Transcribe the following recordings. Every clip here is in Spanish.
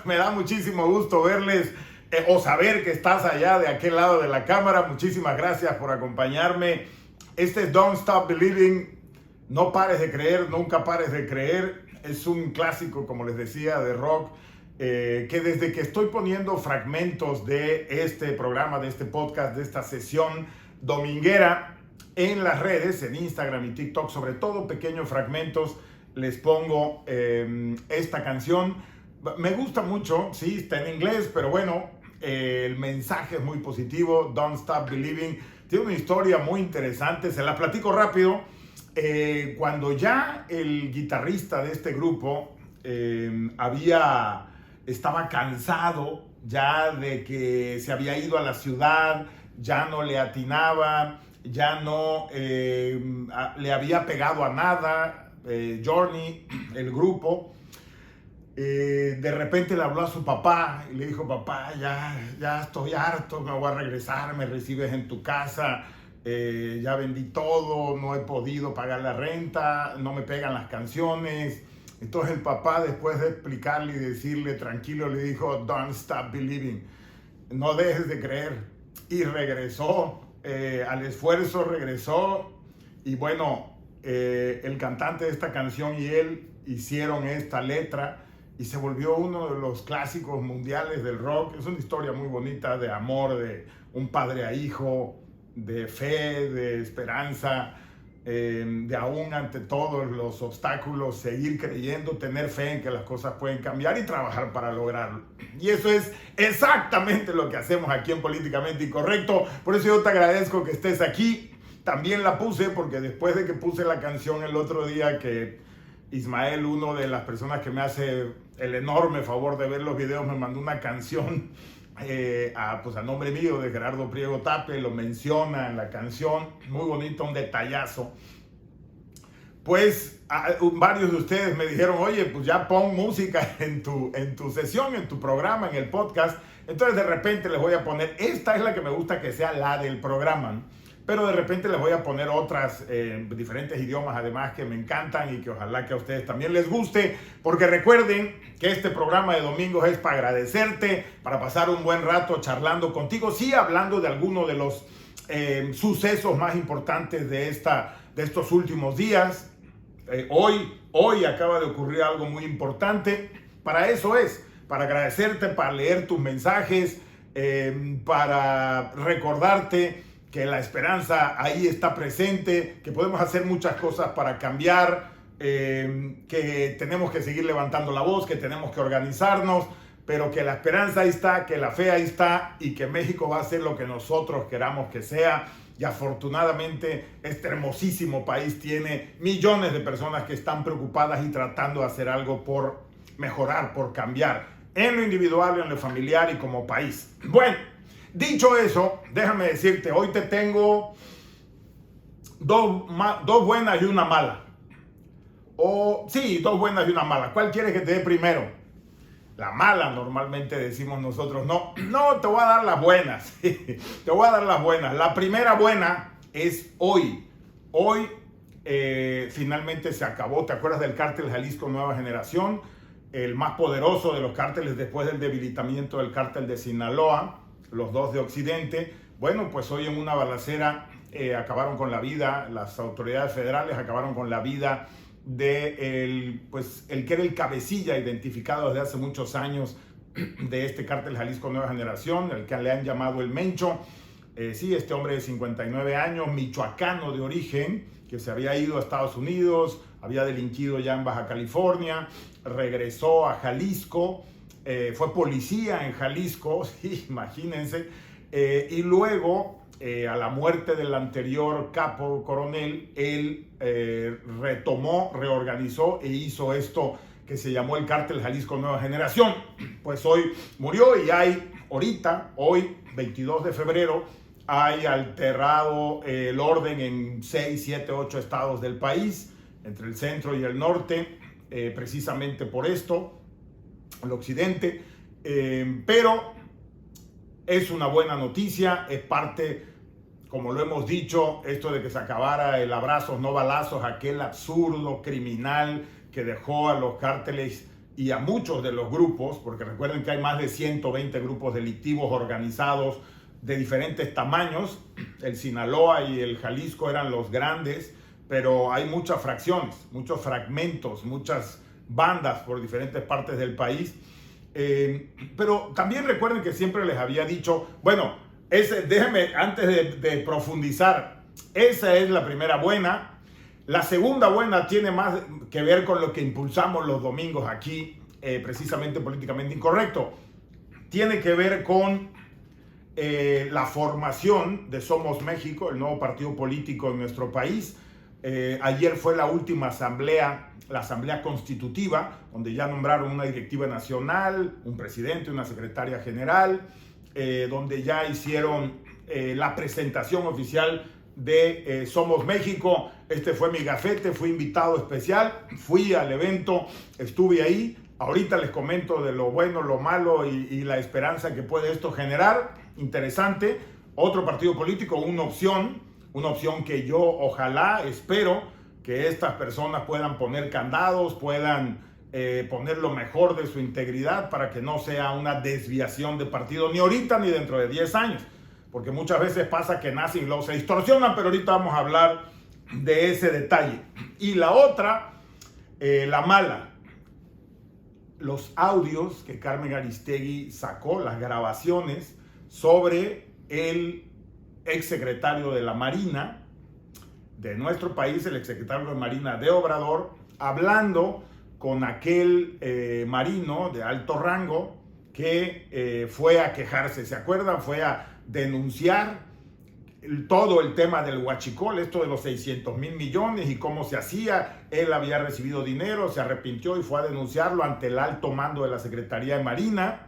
Me da muchísimo gusto verles o saber que estás allá de aquel lado de la cámara. Muchísimas gracias por acompañarme. Este es Don't Stop Believing. No pares de creer, nunca pares de creer. Es un clásico, como les decía, de rock. Que desde que estoy poniendo fragmentos de este programa, de este podcast, de esta sesión dominguera en las redes, en Instagram y TikTok, sobre todo pequeños fragmentos, les pongo esta canción. Me gusta mucho, sí, está en inglés, pero bueno, el mensaje es muy positivo. Don't Stop Believing tiene una historia muy interesante, se la platico rápido. Cuando ya el guitarrista de este grupo estaba cansado ya de que se había ido a la ciudad, ya no le atinaba, ya no le había pegado a nada, Journey, el grupo. De repente le habló a su papá y le dijo: papá, ya estoy harto, me voy a regresar, me recibes en tu casa, ya vendí todo, no he podido pagar la renta, no me pegan las canciones. Entonces el papá, después de explicarle y decirle tranquilo, le dijo: don't stop believing, no dejes de creer. Y regresó, al esfuerzo regresó, y bueno, el cantante de esta canción y él hicieron esta letra y se volvió uno de los clásicos mundiales del rock. Es una historia muy bonita de amor, de un padre a hijo, de fe, de esperanza, de aún ante todos los obstáculos, seguir creyendo, tener fe en que las cosas pueden cambiar y trabajar para lograrlo. Y eso es exactamente lo que hacemos aquí en Políticamente Incorrecto. Por eso yo te agradezco que estés aquí. También la puse porque después de que puse la canción el otro día, que Ismael, uno de las personas que me hace el enorme favor de ver los videos, me mandó una canción a nombre mío, de Gerardo Priego Tapia, y lo menciona en la canción, muy bonito, un detallazo. Pues varios de ustedes me dijeron: oye, pues ya pon música en tu sesión, en tu programa, en el podcast. Entonces de repente les voy a poner, esta es la que me gusta que sea la del programa, pero de repente les voy a poner otras diferentes idiomas además que me encantan y que ojalá que a ustedes también les guste, porque recuerden que este programa de domingos es para agradecerte, para pasar un buen rato charlando contigo, sí, hablando de algunos de los sucesos más importantes de estos últimos días. Hoy acaba de ocurrir algo muy importante. Para eso es, para agradecerte, para leer tus mensajes, para recordarte que la esperanza ahí está presente, que podemos hacer muchas cosas para cambiar, que tenemos que seguir levantando la voz, que tenemos que organizarnos, pero que la esperanza ahí está, que la fe ahí está y que México va a ser lo que nosotros queramos que sea. Y afortunadamente este hermosísimo país tiene millones de personas que están preocupadas y tratando de hacer algo por mejorar, por cambiar, en lo individual, en lo familiar y como país. Bueno, dicho eso, déjame decirte, hoy te tengo dos buenas y una mala. Sí, dos buenas y una mala. ¿Cuál quieres que te dé primero? La mala, normalmente decimos nosotros. No, te voy a dar las buenas. Te voy a dar las buenas. La primera buena es hoy. Hoy finalmente se acabó. ¿Te acuerdas del cártel Jalisco Nueva Generación? El más poderoso de los cárteles después del debilitamiento del cártel de Sinaloa, los dos de Occidente. Bueno, pues hoy en una balacera acabaron con la vida, las autoridades federales acabaron con la vida de el que era el cabecilla identificado desde hace muchos años de este cártel Jalisco Nueva Generación, el que le han llamado el Mencho. Sí, este hombre de 59 años, michoacano de origen, que se había ido a Estados Unidos, había delinquido ya en Baja California, regresó a Jalisco, fue policía en Jalisco, sí, imagínense, y luego a la muerte del anterior capo coronel, él retomó, reorganizó e hizo esto que se llamó el cártel Jalisco Nueva Generación. Pues hoy murió y hay ahorita, hoy 22 de febrero, hay alterado el orden en 6, 7, 8 estados del país, entre el centro y el norte, precisamente por esto, el occidente, pero es una buena noticia, es parte, como lo hemos dicho, esto de que se acabara el abrazos no balazos, aquel absurdo criminal que dejó a los cárteles y a muchos de los grupos, porque recuerden que hay más de 120 grupos delictivos organizados de diferentes tamaños. El Sinaloa y el Jalisco eran los grandes, pero hay muchas fracciones, muchos fragmentos, muchas bandas por diferentes partes del país. Pero también recuerden que siempre les había dicho, bueno, déjenme antes de profundizar, esa es la primera buena. La segunda buena tiene más que ver con lo que impulsamos los domingos aquí, precisamente Políticamente Incorrecto. Tiene que ver con la formación de Somos México, el nuevo partido político en nuestro país. Ayer fue la última asamblea, la asamblea constitutiva, donde ya nombraron una directiva nacional, un presidente, una secretaria general, donde ya hicieron la presentación oficial de Somos México. Este fue mi gafete, fui invitado especial, fui al evento, estuve ahí. Ahorita les comento de lo bueno, lo malo y la esperanza que puede esto generar. Interesante. Otro partido político, una opción que yo ojalá, espero que estas personas puedan poner candados, puedan poner lo mejor de su integridad para que no sea una desviación de partido ni ahorita ni dentro de 10 años. Porque muchas veces pasa que nacen y luego se distorsionan, pero ahorita vamos a hablar de ese detalle. Y la otra, la mala. Los audios que Carmen Aristegui sacó, las grabaciones sobre el exsecretario de la Marina de nuestro país, el exsecretario de Marina de Obrador, hablando con aquel marino de alto rango que fue a quejarse, ¿se acuerdan? Fue a denunciar todo el tema del huachicol, esto de los 600,000 millones y cómo se hacía. Él había recibido dinero, se arrepintió y fue a denunciarlo ante el alto mando de la Secretaría de Marina.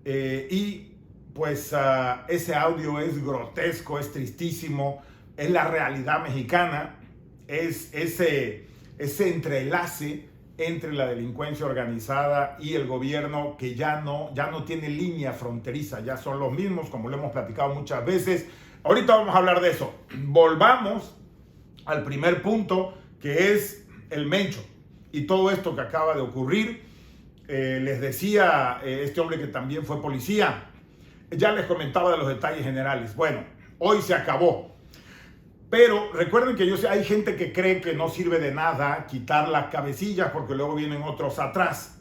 Y pues ese audio es grotesco, es tristísimo, es la realidad mexicana, es ese entrelace entre la delincuencia organizada y el gobierno que ya no tiene línea fronteriza, ya son los mismos, como lo hemos platicado muchas veces. Ahorita vamos a hablar de eso. Volvamos al primer punto, que es el Mencho y todo esto que acaba de ocurrir. Les decía este hombre que también fue policía, ya les comentaba de los detalles generales. Bueno, hoy se acabó. Pero recuerden que hay gente que cree que no sirve de nada quitar las cabecillas porque luego vienen otros atrás.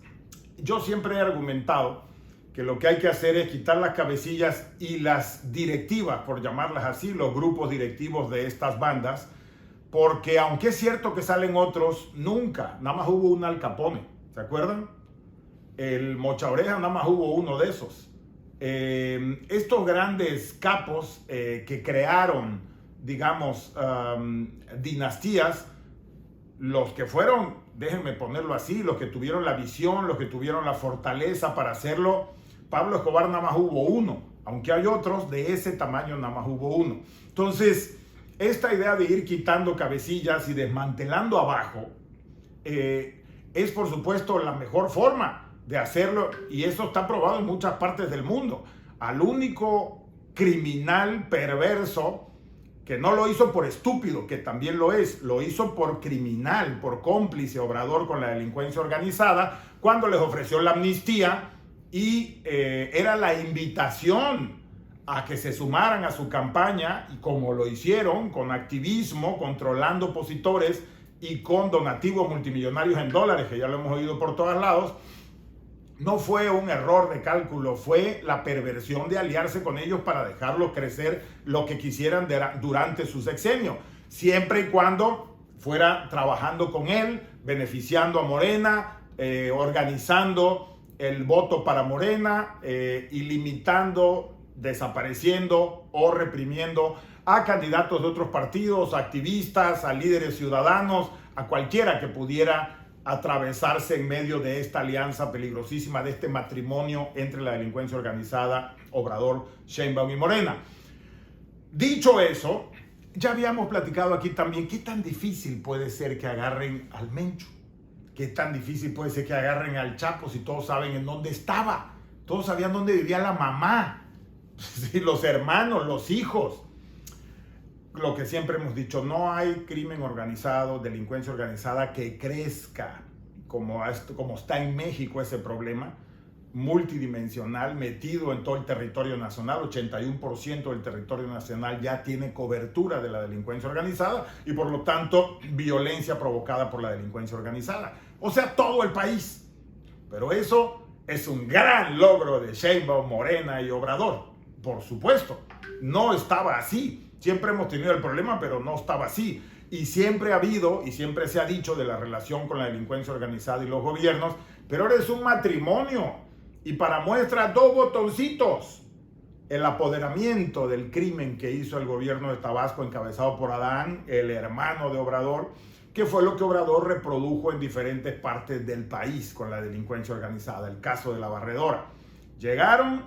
Yo siempre he argumentado que lo que hay que hacer es quitar las cabecillas y las directivas, por llamarlas así, los grupos directivos de estas bandas, porque aunque es cierto que salen otros, nunca, nada más hubo un Al Capone, ¿se acuerdan? El Mocha Oreja, nada más hubo uno de esos. Estos grandes capos que crearon, digamos, dinastías, los que fueron, déjenme ponerlo así, los que tuvieron la visión, los que tuvieron la fortaleza para hacerlo, Pablo Escobar nada más hubo uno, aunque hay otros de ese tamaño, nada más hubo uno. Entonces, esta idea de ir quitando cabecillas y desmantelando abajo es por supuesto la mejor forma de hacerlo, y eso está probado en muchas partes del mundo. Al único criminal perverso que no lo hizo por estúpido, que también lo hizo por criminal, por cómplice, obrador con la delincuencia organizada, cuando les ofreció la amnistía y era la invitación a que se sumaran a su campaña, y como lo hicieron, con activismo, controlando opositores y con donativos multimillonarios en dólares, que ya lo hemos oído por todos lados. No fue un error de cálculo, fue la perversión de aliarse con ellos para dejarlos crecer lo que quisieran durante su sexenio, siempre y cuando fuera trabajando con él, beneficiando a Morena, organizando el voto para Morena y limitando, desapareciendo o reprimiendo a candidatos de otros partidos, a activistas, a líderes ciudadanos, a cualquiera que pudiera atravesarse en medio de esta alianza peligrosísima, de este matrimonio entre la delincuencia organizada, Obrador, Sheinbaum y Morena. Dicho eso, ya habíamos platicado aquí también qué tan difícil puede ser que agarren al Mencho, qué tan difícil puede ser que agarren al Chapo si todos saben en dónde estaba, todos sabían dónde vivía la mamá, los hermanos, los hijos. Lo que siempre hemos dicho, no hay crimen organizado, delincuencia organizada que crezca como está en México ese problema, multidimensional, metido en todo el territorio nacional. 81% del territorio nacional ya tiene cobertura de la delincuencia organizada y por lo tanto violencia provocada por la delincuencia organizada. O sea, todo el país. Pero eso es un gran logro de Sheinbaum, Morena y Obrador. Por supuesto, no estaba así. Siempre hemos tenido el problema, pero no estaba así. Y siempre ha habido y siempre se ha dicho de la relación con la delincuencia organizada y los gobiernos, pero ahora es un matrimonio. Y para muestra, 2 botoncitos. El apoderamiento del crimen que hizo el gobierno de Tabasco encabezado por Adán, el hermano de Obrador, que fue lo que Obrador reprodujo en diferentes partes del país con la delincuencia organizada. El caso de la Barredora. Llegaron,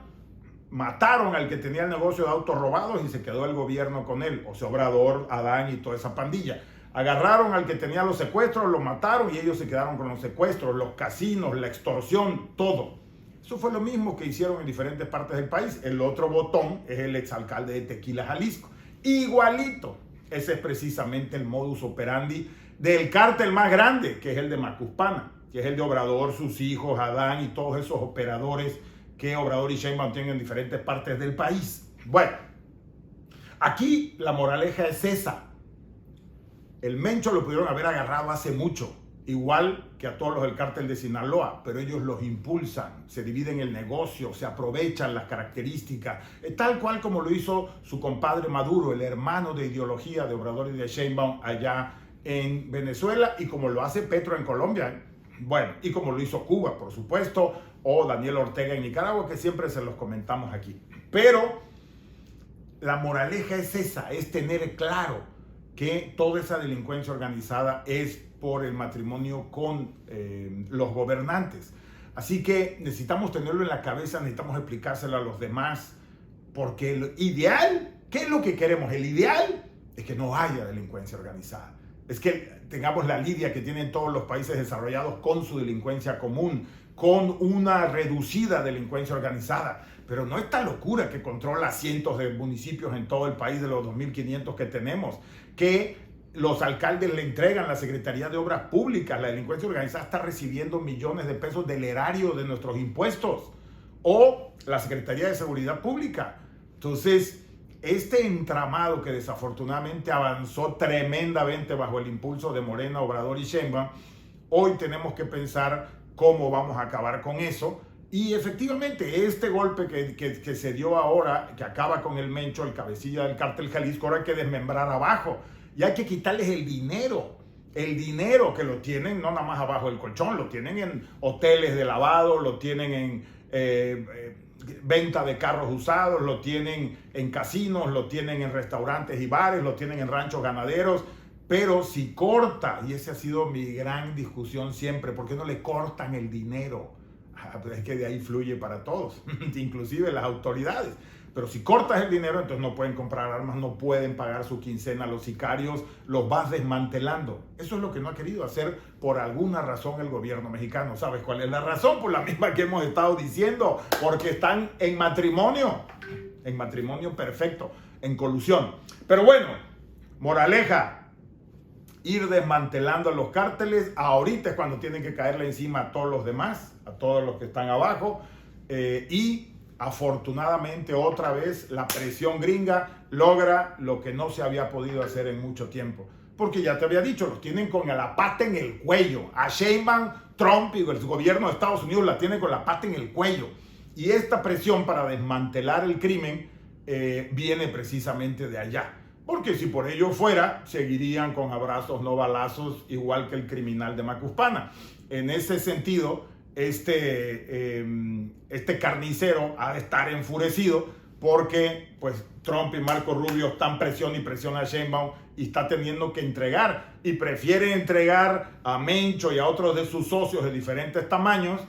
mataron al que tenía el negocio de autos robados y se quedó el gobierno con él. O sea, Obrador, Adán y toda esa pandilla. Agarraron al que tenía los secuestros, lo mataron y ellos se quedaron con los secuestros, los casinos, la extorsión, todo. Eso fue lo mismo que hicieron en diferentes partes del país. El otro botón es el exalcalde de Tequila, Jalisco. Igualito. Ese es precisamente el modus operandi del cártel más grande, que es el de Macuspana, que es el de Obrador, sus hijos, Adán y todos esos operadores que Obrador y Sheinbaum tienen en diferentes partes del país. Bueno, aquí la moraleja es esa. El Mencho lo pudieron haber agarrado hace mucho, igual que a todos los del cártel de Sinaloa, pero ellos los impulsan, se dividen el negocio, se aprovechan las características, tal cual como lo hizo su compadre Maduro, el hermano de ideología de Obrador y de Sheinbaum allá en Venezuela, y como lo hace Petro en Colombia, bueno, y como lo hizo Cuba, por supuesto, o Daniel Ortega en Nicaragua, que siempre se los comentamos aquí. Pero la moraleja es esa, es tener claro que toda esa delincuencia organizada es por el matrimonio con los gobernantes. Así que necesitamos tenerlo en la cabeza, necesitamos explicárselo a los demás, porque el ideal, ¿qué es lo que queremos? El ideal es que no haya delincuencia organizada. Es que tengamos la lidia que tienen todos los países desarrollados con su delincuencia común, con una reducida delincuencia organizada. Pero no esta locura que controla cientos de municipios en todo el país de los 2.500 que tenemos, que los alcaldes le entregan la Secretaría de Obras Públicas. La delincuencia organizada está recibiendo millones de pesos del erario de nuestros impuestos, o la Secretaría de Seguridad Pública. Entonces, este entramado que desafortunadamente avanzó tremendamente bajo el impulso de Morena, Obrador y Sheinbaum, hoy tenemos que pensar cómo vamos a acabar con eso. Y efectivamente, este golpe que se dio ahora, que acaba con el Mencho, el cabecilla del cártel Jalisco, ahora hay que desmembrar abajo. Y hay que quitarles el dinero que lo tienen no nada más abajo del colchón, lo tienen en hoteles de lavado, lo tienen en venta de carros usados, lo tienen en casinos, lo tienen en restaurantes y bares, lo tienen en ranchos ganaderos. Pero si corta, y esa ha sido mi gran discusión siempre, ¿por qué no le cortan el dinero? Pues es que de ahí fluye para todos, inclusive las autoridades. Pero si cortas el dinero, entonces no pueden comprar armas, no pueden pagar su quincena a los sicarios, los vas desmantelando. Eso es lo que no ha querido hacer por alguna razón el gobierno mexicano. ¿Sabes cuál es la razón? Por la misma que hemos estado diciendo, porque están en matrimonio perfecto, en colusión. Pero bueno, moraleja, ir desmantelando los cárteles. Ahorita es cuando tienen que caerle encima a todos los demás, a todos los que están abajo, y afortunadamente otra vez la presión gringa logra lo que no se había podido hacer en mucho tiempo, porque ya te había dicho, los tienen con la pata en el cuello. A Sheinbaum, Trump y el gobierno de Estados Unidos la tienen con la pata en el cuello, y esta presión para desmantelar el crimen viene precisamente de allá, porque si por ello fuera, seguirían con abrazos no balazos, igual que el criminal de Macuspana. En ese sentido, este carnicero ha de estar enfurecido porque pues Trump y Marco Rubio están presión y presión a Sheinbaum y está teniendo que entregar, y prefiere entregar a Mencho y a otros de sus socios de diferentes tamaños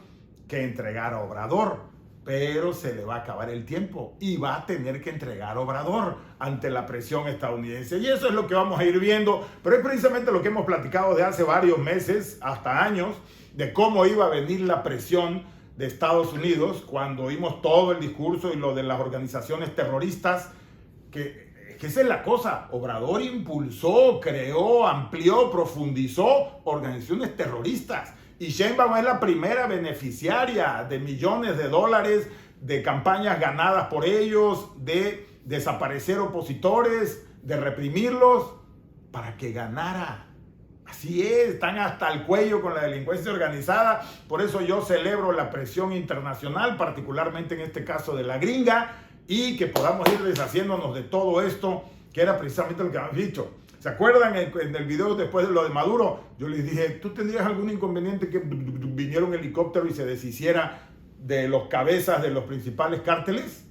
que entregar a Obrador. Pero se le va a acabar el tiempo y va a tener que entregar a Obrador ante la presión estadounidense. Y eso es lo que vamos a ir viendo, pero es precisamente lo que hemos platicado de hace varios meses, hasta años, de cómo iba a venir la presión de Estados Unidos cuando oímos todo el discurso y lo de las organizaciones terroristas, que esa es la cosa. Obrador impulsó, creó, amplió, profundizó organizaciones terroristas. Y Sheinbaum es la primera beneficiaria de millones de dólares de campañas ganadas por ellos, de desaparecer opositores, de reprimirlos, para que ganara. Así es, están hasta el cuello con la delincuencia organizada. Por eso yo celebro la presión internacional, particularmente en este caso de la gringa, y que podamos ir deshaciéndonos de todo esto, que era precisamente lo que habíamos dicho. ¿Se acuerdan en el video después de lo de Maduro? Yo les dije, ¿tú tendrías algún inconveniente que viniera un helicóptero y se deshiciera de los cabezas de los principales cárteles?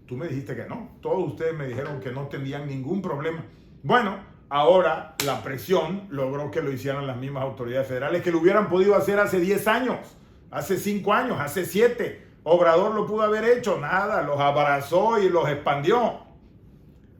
Tú me dijiste que no. Todos ustedes me dijeron que no tenían ningún problema. Bueno, ahora la presión logró que lo hicieran las mismas autoridades federales que lo hubieran podido hacer hace 10 años, hace 5 años, hace 7. Obrador lo pudo haber hecho, nada, los abrazó y los expandió.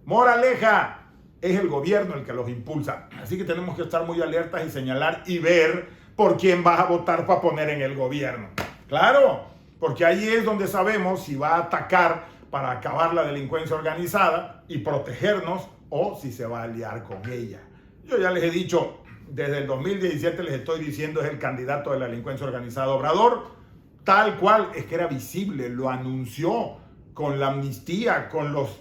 Moraleja, es el gobierno el que los impulsa. Así que tenemos que estar muy alertas y señalar y ver por quién vas a votar para poner en el gobierno. Claro, porque ahí es donde sabemos si va a atacar para acabar la delincuencia organizada y protegernos o si se va a aliar con ella. Yo ya les he dicho, desde el 2017 les estoy diciendo, es el candidato de la delincuencia organizada Obrador, tal cual, es que era visible, lo anunció con la amnistía, con los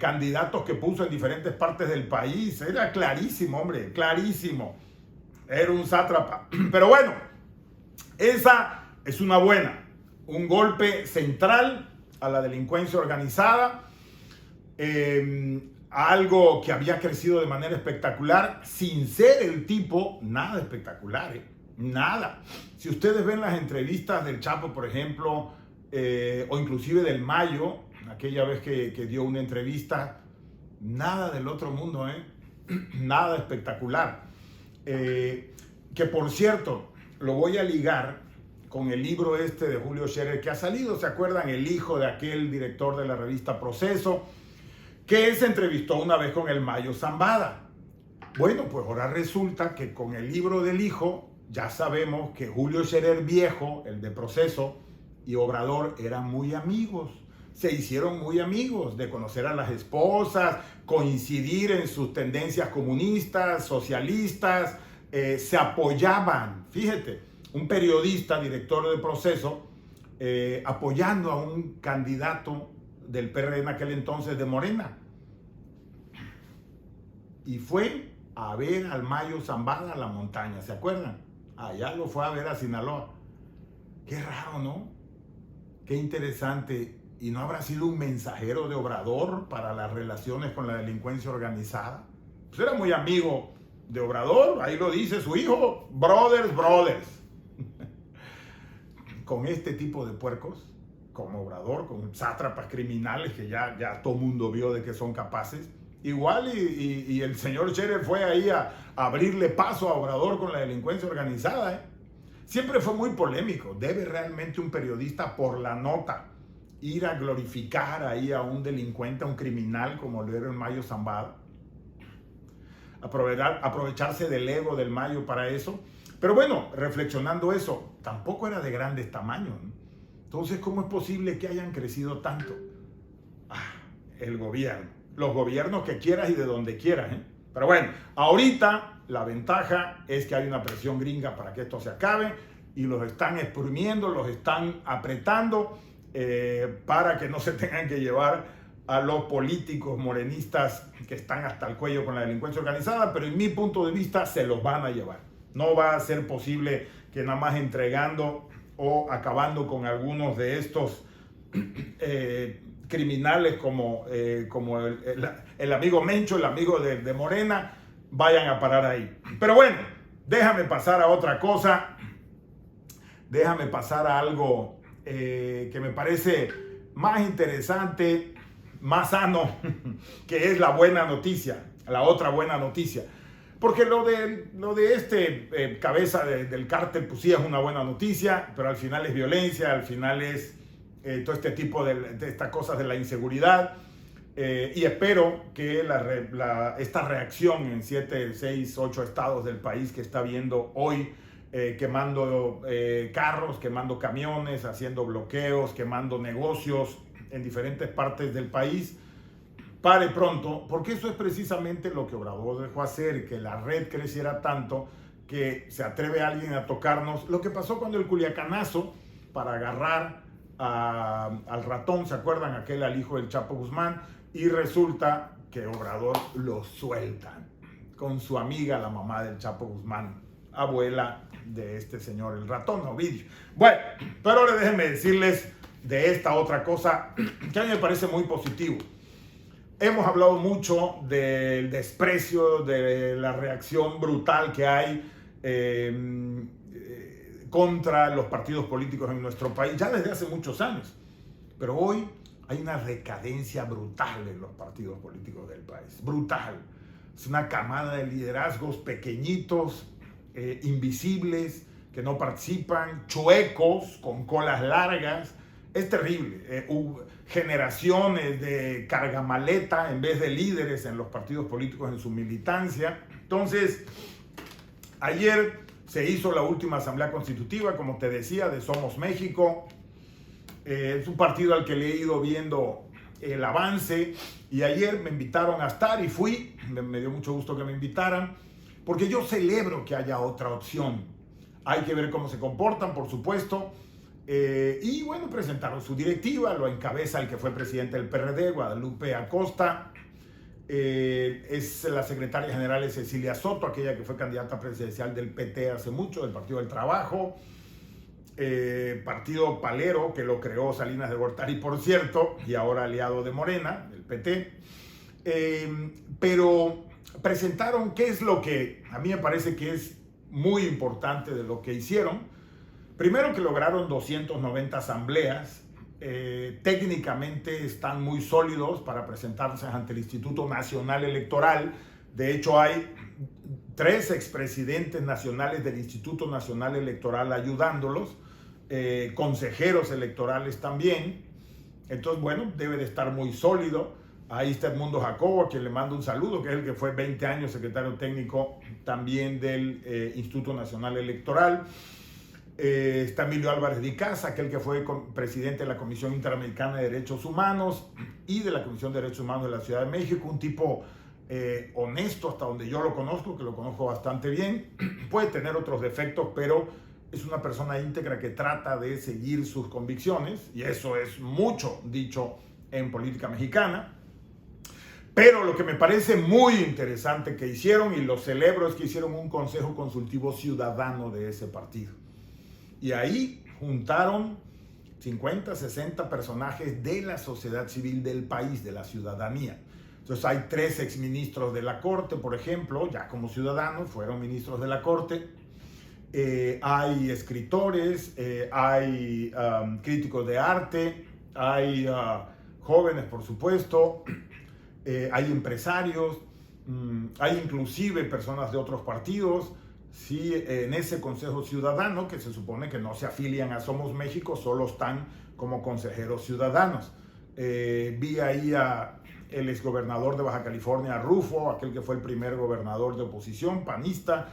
candidatos que puso en diferentes partes del país. Era clarísimo, hombre, clarísimo. Era un sátrapa. Pero bueno, esa es una buena. Un golpe central a la delincuencia organizada. Algo que había crecido de manera espectacular, sin ser el tipo nada espectacular, nada. Si ustedes ven las entrevistas del Chapo, por ejemplo, o inclusive del Mayo, aquella vez que dio una entrevista, nada del otro mundo, nada espectacular. Que por cierto, lo voy a ligar con el libro este de Julio Scherer que ha salido, ¿se acuerdan? El hijo de aquel director de la revista Proceso, que se entrevistó una vez con el Mayo Zambada. Bueno, pues ahora resulta que con el libro del hijo ya sabemos que Julio Scherer viejo, el de Proceso, y Obrador eran muy amigos. Se hicieron muy amigos, de conocer a las esposas, coincidir en sus tendencias comunistas, socialistas, se apoyaban. Fíjate, un periodista, director de Proceso, apoyando a un candidato del PRD en aquel entonces de Morena. Y fue a ver al Mayo Zambada a la montaña, ¿se acuerdan? Allá lo fue a ver a Sinaloa. Qué raro, ¿no? Qué interesante. ¿Y no habrá sido un mensajero de Obrador para las relaciones con la delincuencia organizada? Pues era muy amigo de Obrador, ahí lo dice su hijo, brothers. Con este tipo de puercos, como Obrador, con sátrapas criminales que ya todo mundo vio de que son capaces, igual y el señor Scherer fue ahí a abrirle paso a Obrador con la delincuencia organizada. Siempre fue muy polémico. ¿Debe realmente un periodista por la nota ir a glorificar ahí a un delincuente, a un criminal como lo era el Mayo Zambada? Aprovecharse del ego del Mayo para eso. Pero bueno, reflexionando eso, tampoco era de grandes tamaños, ¿no? Entonces, ¿cómo es posible que hayan crecido tanto? El gobierno. Los gobiernos que quieras y de donde quieras, Pero bueno, ahorita la ventaja es que hay una presión gringa para que esto se acabe y los están exprimiendo, los están apretando para que no se tengan que llevar a los políticos morenistas que están hasta el cuello con la delincuencia organizada, pero en mi punto de vista se los van a llevar. No va a ser posible que nada más entregando o acabando con algunos de estos criminales como el amigo Mencho, el amigo de Morena, vayan a parar ahí. Pero bueno, déjame pasar a otra cosa. Déjame pasar a algo que me parece más interesante, más sano, que es la buena noticia, la otra buena noticia. Porque lo de este cabeza del cártel, pues sí es una buena noticia, pero al final es violencia, al final es todo este tipo de estas cosas de la inseguridad. Y espero que esta reacción en 7, 6, 8 estados del país que está viendo hoy, quemando carros, quemando camiones, haciendo bloqueos, quemando negocios en diferentes partes del país, pare pronto, porque eso es precisamente lo que Obrador dejó hacer, que la red creciera tanto que se atreve alguien a tocarnos lo que pasó cuando el Culiacanazo para agarrar al ratón, ¿se acuerdan? Al hijo del Chapo Guzmán, y resulta que Obrador lo sueltan con su amiga, la mamá del Chapo Guzmán, abuela de este señor, el ratón Ovidio. Bueno, pero ahora déjenme decirles de esta otra cosa que a mí me parece muy positivo. Hemos hablado mucho del desprecio, de la reacción brutal que hay contra los partidos políticos en nuestro país, ya desde hace muchos años. Pero hoy hay una recadencia brutal en los partidos políticos del país, brutal. Es una camada de liderazgos pequeñitos, invisibles, que no participan, chuecos, con colas largas. Es terrible. Generaciones de cargamaleta en vez de líderes en los partidos políticos en su militancia. Entonces, ayer se hizo la última asamblea constitutiva, como te decía, de Somos México. Es un partido al que le he ido viendo el avance, y ayer me invitaron a estar y fui. Me dio mucho gusto que me invitaran, porque yo celebro que haya otra opción. Hay que ver cómo se comportan, por supuesto. Y bueno, presentaron su directiva, lo encabeza el que fue presidente del PRD, Guadalupe Acosta. Es la secretaria general es Cecilia Soto, aquella que fue candidata presidencial del PT hace mucho, del Partido del Trabajo. Partido palero que lo creó Salinas de Gortari, por cierto, y ahora aliado de Morena, del PT. Pero presentaron qué es lo que a mí me parece que es muy importante de lo que hicieron. Primero, que lograron 290 asambleas. Técnicamente están muy sólidos para presentarse ante el Instituto Nacional Electoral. De hecho, hay 3 expresidentes nacionales del Instituto Nacional Electoral ayudándolos, consejeros electorales también. Entonces, bueno, debe de estar muy sólido. Ahí está Edmundo Jacobo, a quien le mando un saludo, que es el que fue 20 años secretario técnico también del Instituto Nacional Electoral. Está Emilio Álvarez de Icaza, aquel que fue presidente de la Comisión Interamericana de Derechos Humanos y de la Comisión de Derechos Humanos de la Ciudad de México, un tipo honesto hasta donde yo lo conozco, que lo conozco bastante bien. Puede tener otros defectos, pero es una persona íntegra que trata de seguir sus convicciones, y eso es mucho dicho en política mexicana. Pero lo que me parece muy interesante que hicieron, y lo celebro, es que hicieron un consejo consultivo ciudadano de ese partido. Y ahí juntaron 50, 60 personajes de la sociedad civil del país, de la ciudadanía. Entonces hay 3 exministros de la Corte, por ejemplo, ya como ciudadanos, fueron ministros de la Corte. Hay escritores, hay críticos de arte, hay jóvenes, por supuesto, hay empresarios, hay inclusive personas de otros partidos. Sí, en ese Consejo Ciudadano, que se supone que no se afilian a Somos México, solo están como consejeros ciudadanos. Vi ahí el exgobernador de Baja California, Rufo, aquel que fue el primer gobernador de oposición, panista.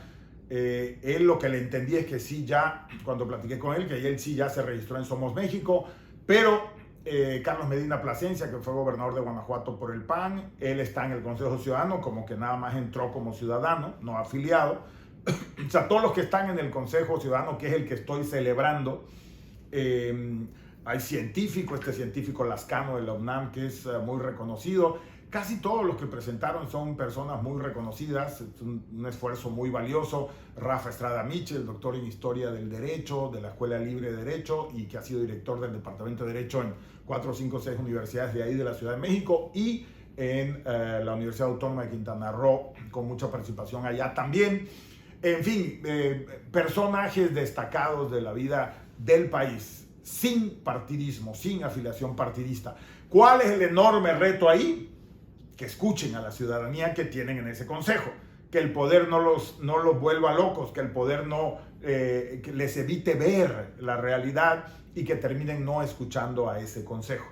Él, lo que le entendí es que sí, ya, cuando platiqué con él, que él sí ya se registró en Somos México, pero Carlos Medina Plasencia, que fue gobernador de Guanajuato por el PAN, él está en el Consejo Ciudadano, como que nada más entró como ciudadano, no afiliado. O sea, todos los que están en el Consejo Ciudadano, que es el que estoy celebrando, hay científicos, este científico Lascano de la UNAM, que es muy reconocido. Casi todos los que presentaron son personas muy reconocidas, es un esfuerzo muy valioso. Rafa Estrada Michel, doctor en Historia del Derecho, de la Escuela Libre de Derecho, y que ha sido director del Departamento de Derecho en 4, 5, 6 universidades de ahí de la Ciudad de México, y en la Universidad Autónoma de Quintana Roo, con mucha participación allá también. En fin, personajes destacados de la vida del país, sin partidismo, sin afiliación partidista. ¿Cuál es el enorme reto ahí? Que escuchen a la ciudadanía que tienen en ese consejo, que el poder no los vuelva locos, que el poder no que les evite ver la realidad, y que terminen no escuchando a ese consejo.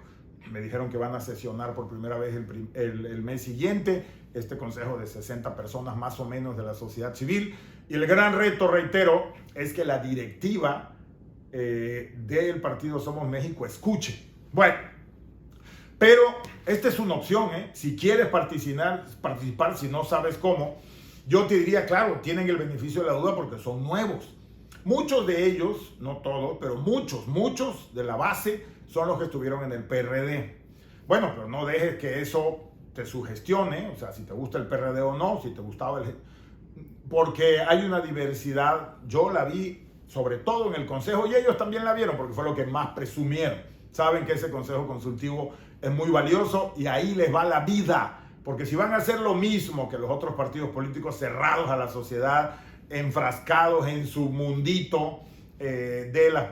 Me dijeron que van a sesionar por primera vez el mes siguiente, este consejo de 60 personas más o menos de la sociedad civil. Y el gran reto, reitero, es que la directiva del partido Somos México escuche. Bueno, pero esta es una opción, si quieres participar, si no sabes cómo, yo te diría, claro, tienen el beneficio de la duda porque son nuevos. Muchos de ellos, no todos, pero muchos de la base son los que estuvieron en el PRD. Bueno, pero no dejes que eso te sugestione, o sea, si te gusta el PRD o no, si te gustaba el... Porque hay una diversidad, yo la vi sobre todo en el Consejo y ellos también la vieron porque fue lo que más presumieron. Saben que ese Consejo Consultivo es muy valioso y ahí les va la vida, porque si van a hacer lo mismo que los otros partidos políticos cerrados a la sociedad, enfrascados en su mundito de las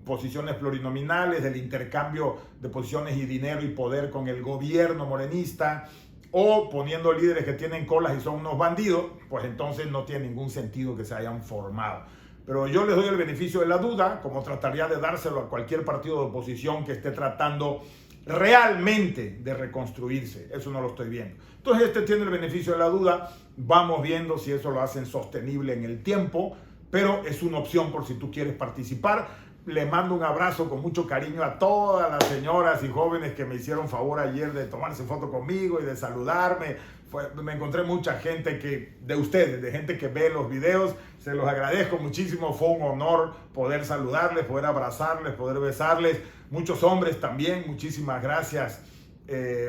posiciones plurinominales, del intercambio de posiciones y dinero y poder con el gobierno morenista, o poniendo líderes que tienen colas y son unos bandidos, pues entonces no tiene ningún sentido que se hayan formado. Pero yo les doy el beneficio de la duda, como trataría de dárselo a cualquier partido de oposición que esté tratando realmente de reconstruirse. Eso no lo estoy viendo. Entonces este tiene el beneficio de la duda. Vamos viendo si eso lo hacen sostenible en el tiempo, pero es una opción por si tú quieres participar. Les mando un abrazo con mucho cariño a todas las señoras y jóvenes que me hicieron favor ayer de tomarse foto conmigo y de saludarme. Me encontré mucha gente de ustedes, de gente que ve los videos. Se los agradezco muchísimo. Fue un honor poder saludarles, poder abrazarles, poder besarles. Muchos hombres también. Muchísimas gracias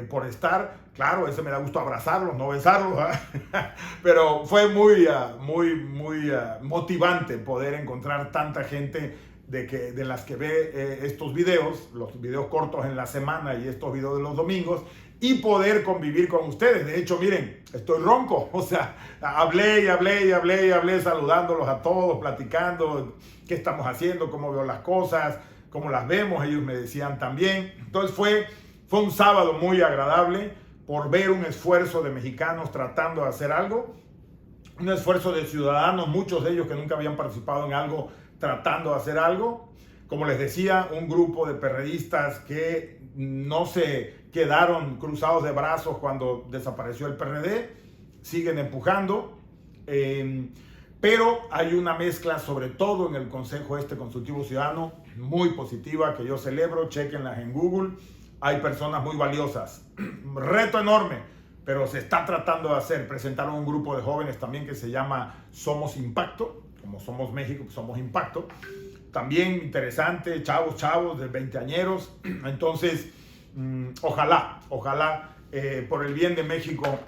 por estar. Claro, ese me da gusto abrazarlos, no besarlos, ¿eh? Pero fue muy motivante poder encontrar tanta gente de las que ve estos videos, los videos cortos en la semana y estos videos de los domingos, y poder convivir con ustedes. De hecho, miren, estoy ronco, o sea, hablé, saludándolos a todos, platicando qué estamos haciendo, cómo veo las cosas, cómo las vemos, ellos me decían también. Entonces fue un sábado muy agradable por ver un esfuerzo de mexicanos tratando de hacer algo, un esfuerzo de ciudadanos, muchos de ellos que nunca habían participado en algo, tratando de hacer algo. Como les decía, un grupo de perredistas que no se quedaron cruzados de brazos cuando desapareció el PRD, siguen empujando, pero hay una mezcla, sobre todo en el Consejo Consultivo Ciudadano, muy positiva, que yo celebro. Chequenlas en Google, hay personas muy valiosas. Reto enorme, pero se está tratando de hacer. Presentaron un grupo de jóvenes también que se llama Somos Impacto. Como somos México, somos Impacto. También interesante, chavos de 20añeros. Entonces, ojalá, por el bien de México,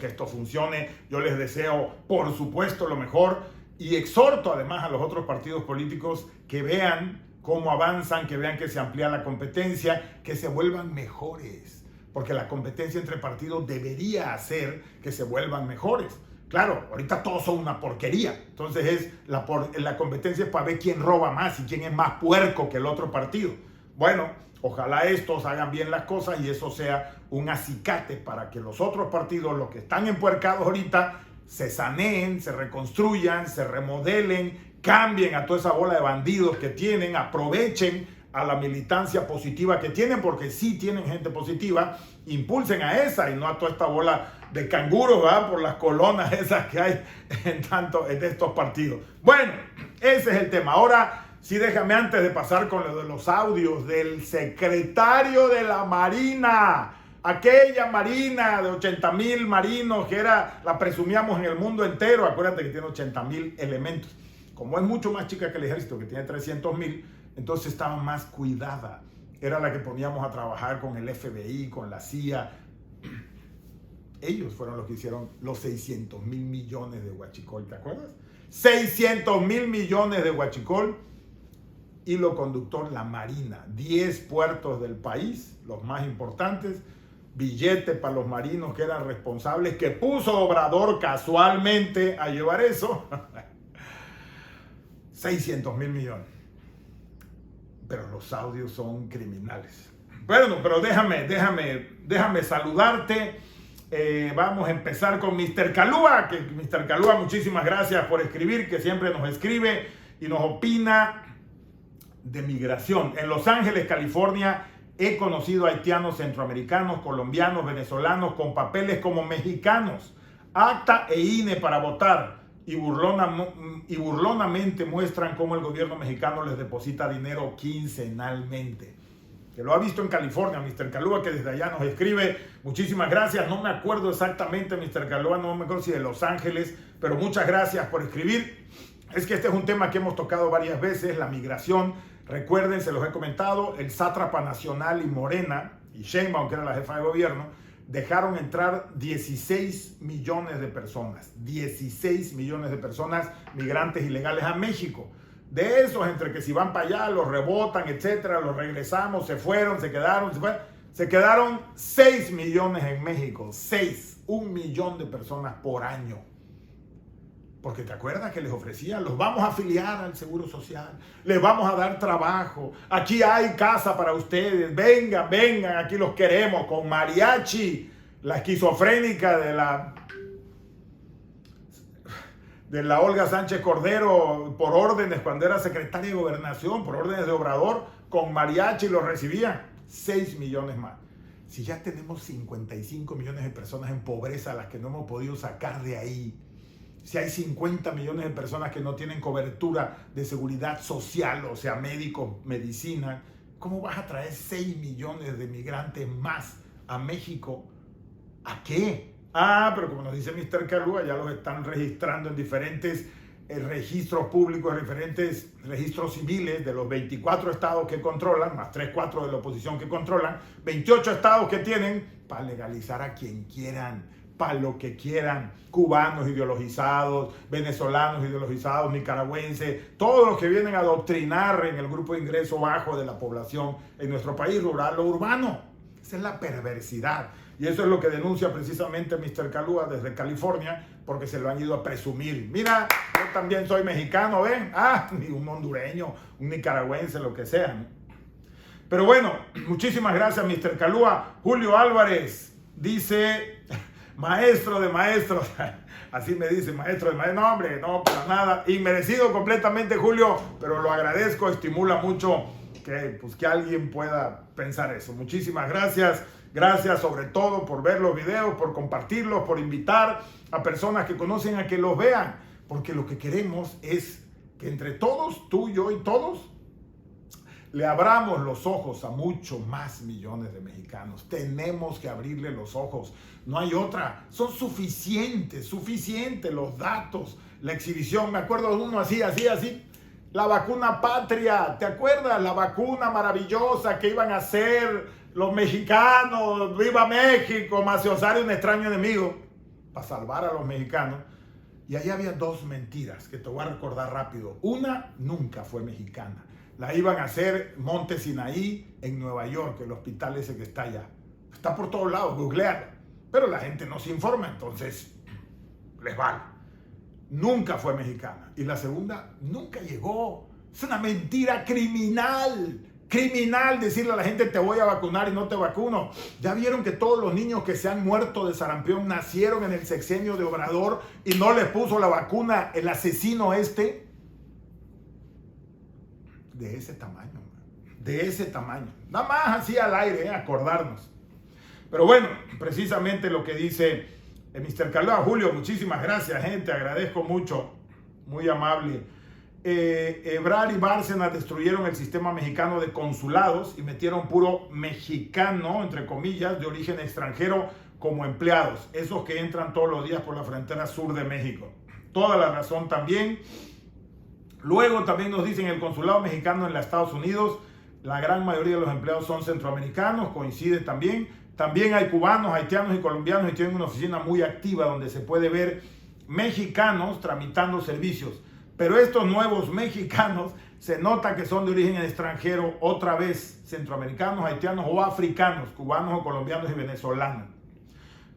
que esto funcione. Yo les deseo, por supuesto, lo mejor y exhorto además a los otros partidos políticos que vean cómo avanzan, que vean que se amplía la competencia, que se vuelvan mejores, porque la competencia entre partidos debería hacer que se vuelvan mejores. Claro, ahorita todos son una porquería. Entonces la competencia es para ver quién roba más y quién es más puerco que el otro partido. Bueno, ojalá estos hagan bien las cosas y eso sea un acicate para que los otros partidos, los que están empuercados ahorita, se saneen, se reconstruyan, se remodelen, cambien a toda esa bola de bandidos que tienen, aprovechen a la militancia positiva que tienen, porque sí tienen gente positiva, impulsen a esa y no a toda esta bola de canguros, ¿verdad? Por las colonas esas que hay en estos partidos. Bueno, ese es el tema. Ahora sí, déjame, antes de pasar con lo de los audios del secretario de la Marina, aquella Marina de 80,000 marinos que la presumíamos en el mundo entero. Acuérdate que tiene 80,000 elementos. Como es mucho más chica que el ejército, que tiene 300,000, entonces estaba más cuidada. Era la que poníamos a trabajar con el FBI, con la CIA. Ellos fueron los que hicieron los 600,000 millones de huachicol, ¿te acuerdas? 600,000 millones de huachicol. Hilo conductor, la Marina. 10 puertos del país, los más importantes. Billete para los marinos que eran responsables, que puso Obrador casualmente a llevar eso. 600,000 millones. Pero los audios son criminales. Bueno, pero déjame saludarte. Vamos a empezar con Mr. Calúa. Mr. Calúa, muchísimas gracias por escribir, que siempre nos escribe y nos opina de migración. En Los Ángeles, California, he conocido haitianos, centroamericanos, colombianos, venezolanos con papeles como mexicanos, acta e INE para votar, y burlonamente muestran cómo el gobierno mexicano les deposita dinero quincenalmente. que lo ha visto en California, Mr. Calúa, que desde allá nos escribe. Muchísimas gracias. No me acuerdo exactamente, Mr. Calúa, no me acuerdo si de Los Ángeles, pero muchas gracias por escribir. Es que este es un tema que hemos tocado varias veces, la migración. Recuerden, se los he comentado, el sátrapa nacional y Morena, y Sheinbaum, que era la jefa de gobierno, dejaron entrar 16 millones de personas, 16 millones de personas migrantes ilegales a México. De esos, entre que si van para allá, los rebotan, etcétera, los regresamos, se fueron, se quedaron 6 millones en México, 1 millón de personas por año. Porque te acuerdas que les ofrecían, los vamos a afiliar al Seguro Social, les vamos a dar trabajo, aquí hay casa para ustedes, vengan, vengan, aquí los queremos, con mariachi, la esquizofrénica de la Olga Sánchez Cordero, por órdenes, cuando era secretaria de Gobernación, por órdenes de Obrador, con mariachi los recibían, 6 millones más. Si ya tenemos 55 millones de personas en pobreza, a las que no hemos podido sacar de ahí, si hay 50 millones de personas que no tienen cobertura de seguridad social, o sea, médicos, medicina, ¿cómo vas a traer 6 millones de migrantes más a México? ¿A qué? Pero como nos dice Mr. Calúa, ya los están registrando en diferentes registros públicos, diferentes registros civiles de los 24 estados que controlan, más 3, 4 de la oposición que controlan, 28 estados que tienen para legalizar a quien quieran, para lo que quieran, cubanos ideologizados, venezolanos ideologizados, nicaragüenses, todos los que vienen a adoctrinar en el grupo de ingreso bajo de la población en nuestro país, rural o urbano. Esa es la perversidad. Y eso es lo que denuncia precisamente Mr. Calúa desde California, porque se lo han ido a presumir. Mira, yo también soy mexicano, ¿ven? Ni un hondureño, un nicaragüense, lo que sea. Pero bueno, muchísimas gracias, Mr. Calúa. Julio Álvarez dice, maestro de maestros, así me dice, maestro de maestros. No, hombre, no, para nada. Inmerecido completamente, Julio, pero lo agradezco, estimula mucho que alguien pueda pensar eso. Muchísimas gracias. Gracias sobre todo por ver los videos, por compartirlos, por invitar a personas que conocen a que los vean. Porque lo que queremos es que entre todos, tú, yo y todos, le abramos los ojos a muchos más millones de mexicanos. Tenemos que abrirle los ojos. No hay otra. Son suficientes los datos, la exhibición. Me acuerdo de uno así. La vacuna patria. ¿Te acuerdas? La vacuna maravillosa que iban a hacer los mexicanos. ¡Viva México! Maceo Osario, un extraño enemigo. Para salvar a los mexicanos. Y ahí había 2 mentiras que te voy a recordar rápido. Una nunca fue mexicana. La iban a hacer Monte Sinaí en Nueva York, el hospital ese que está allá. Está por todos lados, googlealo. Pero la gente no se informa, entonces les vale. Nunca fue mexicana. Y la segunda nunca llegó. Es una mentira criminal. Criminal decirle a la gente te voy a vacunar y no te vacuno. Ya vieron que todos los niños que se han muerto de sarampión nacieron en el sexenio de Obrador y no les puso la vacuna el asesino este. De ese tamaño, de ese tamaño. Nada más así al aire, acordarnos. Pero bueno, precisamente lo que dice Mr. Calúa. Julio, muchísimas gracias, gente, agradezco mucho, muy amable. Ebrard y Bárcenas destruyeron el sistema mexicano de consulados y metieron puro mexicano, entre comillas, de origen extranjero como empleados, esos que entran todos los días por la frontera sur de México. Toda la razón también. Luego también nos dicen el consulado mexicano en los Estados Unidos, la gran mayoría de los empleados son centroamericanos, coincide también. También hay cubanos, haitianos y colombianos y tienen una oficina muy activa donde se puede ver mexicanos tramitando servicios. Pero estos nuevos mexicanos se nota que son de origen extranjero, otra vez centroamericanos, haitianos o africanos, cubanos o colombianos y venezolanos.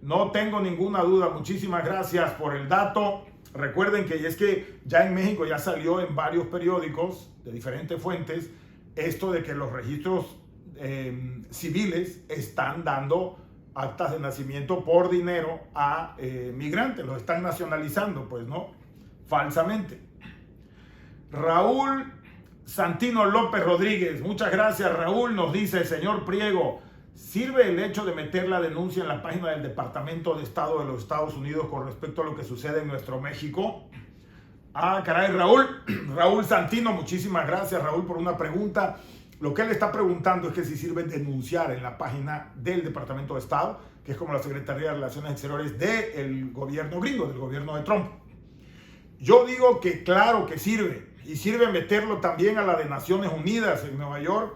No tengo ninguna duda, muchísimas gracias por el dato. Recuerden que es que ya en México ya salió en varios periódicos de diferentes fuentes esto de que los registros civiles están dando actas de nacimiento por dinero a migrantes, los están nacionalizando, pues no, falsamente. Raúl Santino López Rodríguez, muchas gracias Raúl, nos dice el señor Priego, ¿sirve el hecho de meter la denuncia en la página del Departamento de Estado de los Estados Unidos con respecto a lo que sucede en nuestro México? Caray, Raúl Santino, muchísimas gracias Raúl por una pregunta. Lo que él está preguntando es que si sirve denunciar en la página del Departamento de Estado, que es como la Secretaría de Relaciones Exteriores del gobierno gringo, del gobierno de Trump. Yo digo que claro que sirve, y sirve meterlo también a la de Naciones Unidas en Nueva York,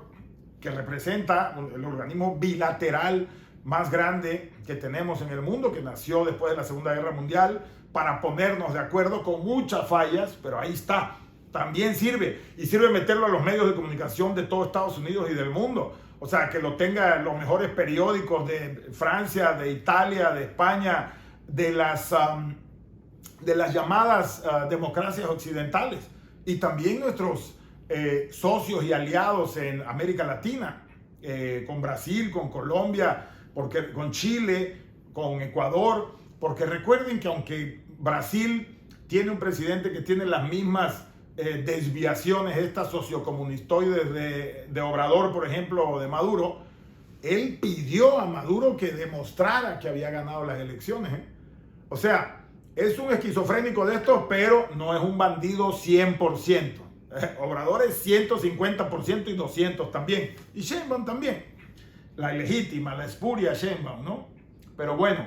que representa el organismo bilateral más grande que tenemos en el mundo, que nació después de la Segunda Guerra Mundial, para ponernos de acuerdo con muchas fallas, pero ahí está. También sirve, y sirve meterlo a los medios de comunicación de todo Estados Unidos y del mundo. O sea, que lo tengan los mejores periódicos de Francia, de Italia, de España, de las llamadas democracias occidentales. Y también nuestros socios y aliados en América Latina, con Brasil, con Colombia, con Chile, con Ecuador, porque recuerden que aunque Brasil tiene un presidente que tiene las mismas desviaciones, estas sociocomunistoides de Obrador, por ejemplo, o de Maduro, él pidió a Maduro que demostrara que había ganado las elecciones. O sea, es un esquizofrénico de estos, pero no es un bandido 100%. Obrador es 150% y 200 también. Y Sheinbaum también. La ilegítima, la espuria Sheinbaum, ¿no? Pero bueno,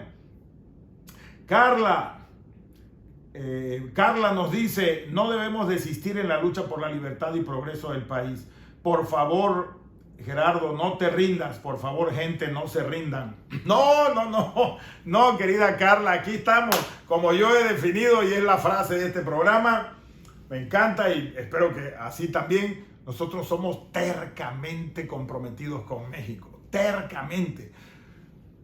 Carla nos dice, no debemos desistir en la lucha por la libertad y progreso del país. Por favor, Gerardo, no te rindas. Por favor, gente, no se rindan. No, querida Carla, aquí estamos, como yo he definido y es la frase de este programa. Me encanta y espero que así también. Nosotros somos tercamente comprometidos con México. Tercamente.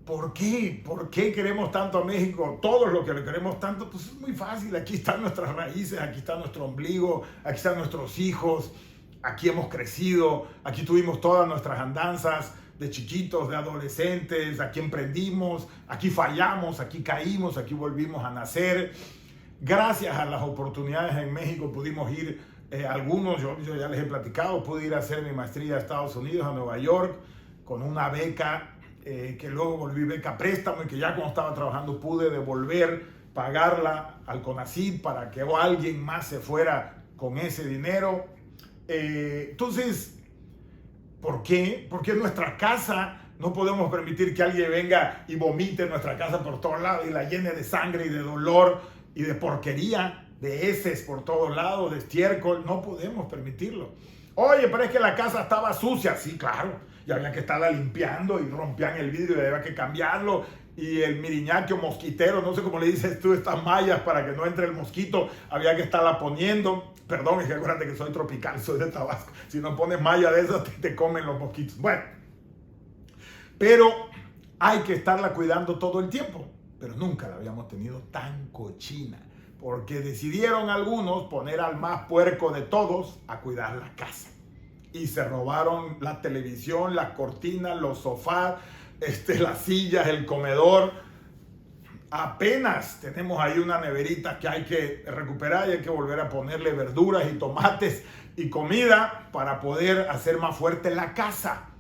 ¿Por qué? ¿Por qué queremos tanto a México? Todos los que le queremos tanto, pues es muy fácil. Aquí están nuestras raíces, aquí está nuestro ombligo, aquí están nuestros hijos, aquí hemos crecido, aquí tuvimos todas nuestras andanzas de chiquitos, de adolescentes, aquí emprendimos, aquí fallamos, aquí caímos, aquí volvimos a nacer. Gracias a las oportunidades en México pudimos ir, algunos, yo ya les he platicado, pude ir a hacer mi maestría a Estados Unidos, a Nueva York, con una beca que luego volví beca préstamo y que ya cuando estaba trabajando pude devolver, pagarla al CONACYT para que alguien más se fuera con ese dinero. Entonces, ¿por qué? Porque en nuestra casa no podemos permitir que alguien venga y vomite en nuestra casa por todos lados y la llene de sangre y de dolor y de porquería, de heces por todos lados, de estiércol. No podemos permitirlo. Oye, pero es que la casa estaba sucia. Sí, claro. Y había que estarla limpiando y rompían el vidrio y había que cambiarlo. Y el miriñaque mosquitero, no sé cómo le dices tú, estas mallas para que no entre el mosquito, había que estarla poniendo. Perdón, es que acuérdate que soy tropical, soy de Tabasco. Si no pones malla de esas, te comen los mosquitos. Bueno, pero hay que estarla cuidando todo el tiempo. Pero nunca la habíamos tenido tan cochina. Porque decidieron algunos poner al más puerco de todos a cuidar la casa. Y se robaron la televisión, las cortinas, los sofás, las sillas, el comedor. Apenas tenemos ahí una neverita que hay que recuperar y hay que volver a ponerle verduras y tomates y comida para poder hacer más fuerte la casa.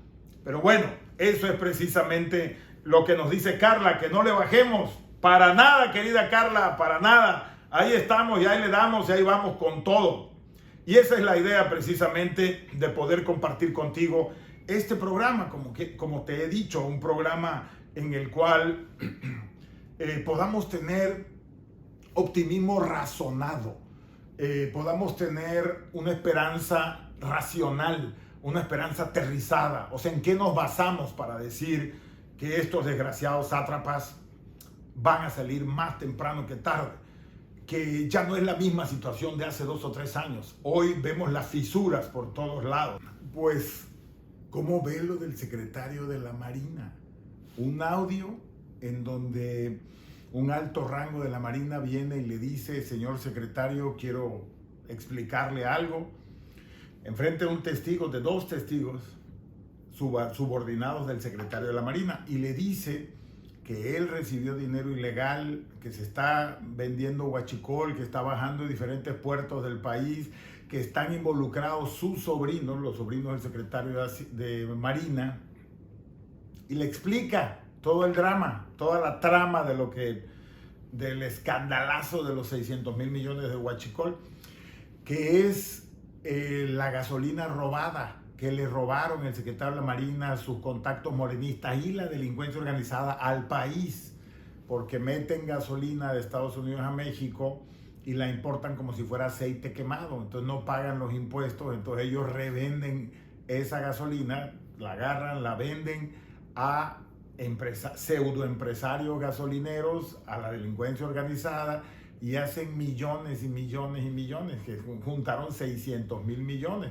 Pero bueno, eso es precisamente lo que nos dice Carla, que no le bajemos. Para nada, querida Carla, para nada. Ahí estamos y ahí le damos y ahí vamos con todo. Y esa es la idea precisamente de poder compartir contigo este programa, como te he dicho, un programa en el cual podamos tener optimismo razonado, podamos tener una esperanza racional, una esperanza aterrizada. O sea, ¿en qué nos basamos para decir que estos desgraciados sátrapas van a salir más temprano que tarde? Que ya no es la misma situación de hace 2 o 3 años. Hoy vemos las fisuras por todos lados. Pues, ¿cómo ve lo del secretario de la Marina? Un audio en donde un alto rango de la Marina viene y le dice: señor secretario, quiero explicarle algo. Enfrente de un testigo, de 2 testigos subordinados del secretario de la Marina, y le dice que él recibió dinero ilegal, que se está vendiendo huachicol, que está bajando en diferentes puertos del país, que están involucrados sus sobrinos, los sobrinos del secretario de Marina, y le explica todo el drama, toda la trama del escandalazo de los 600,000 millones de huachicol, que es la gasolina robada que le robaron el secretario de la Marina sus contactos morenistas y la delincuencia organizada al país, porque meten gasolina de Estados Unidos a México y la importan como si fuera aceite quemado, entonces no pagan los impuestos, entonces ellos revenden esa gasolina, la agarran, la venden a pseudoempresarios gasolineros, a la delincuencia organizada, y hacen millones y millones y millones, que juntaron 600,000 millones.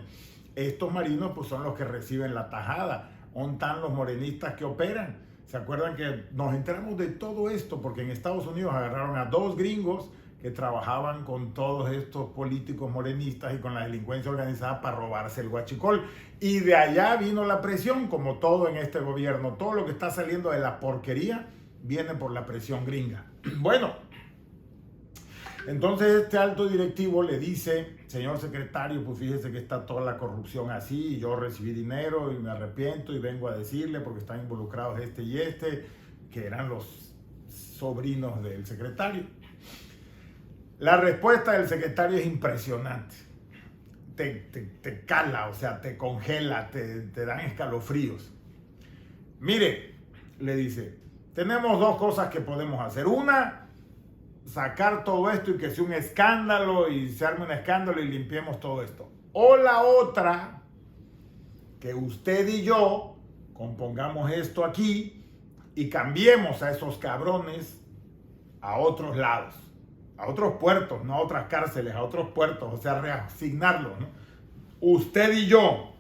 Estos marinos pues son los que reciben la tajada. ¿Dónde están los morenistas que operan? ¿Se acuerdan que nos enteramos de todo esto? Porque en Estados Unidos agarraron a 2 gringos que trabajaban con todos estos políticos morenistas y con la delincuencia organizada para robarse el huachicol. Y de allá vino la presión, como todo en este gobierno. Todo lo que está saliendo de la porquería viene por la presión gringa. Bueno, entonces este alto directivo le dice: señor secretario, pues fíjese que está toda la corrupción así, y yo recibí dinero y me arrepiento y vengo a decirle porque están involucrados este y este, que eran los sobrinos del secretario. La respuesta del secretario es impresionante. Te cala, o sea, te congela, te dan escalofríos. Mire, le dice, tenemos 2 cosas que podemos hacer. Una, sacar todo esto y que sea un escándalo y se arme un escándalo y limpiemos todo esto. O la otra, que usted y yo compongamos esto aquí y cambiemos a esos cabrones a otros lados, a otros puertos, no a otras cárceles, a otros puertos, o sea, reasignarlos, ¿no? Usted y yo.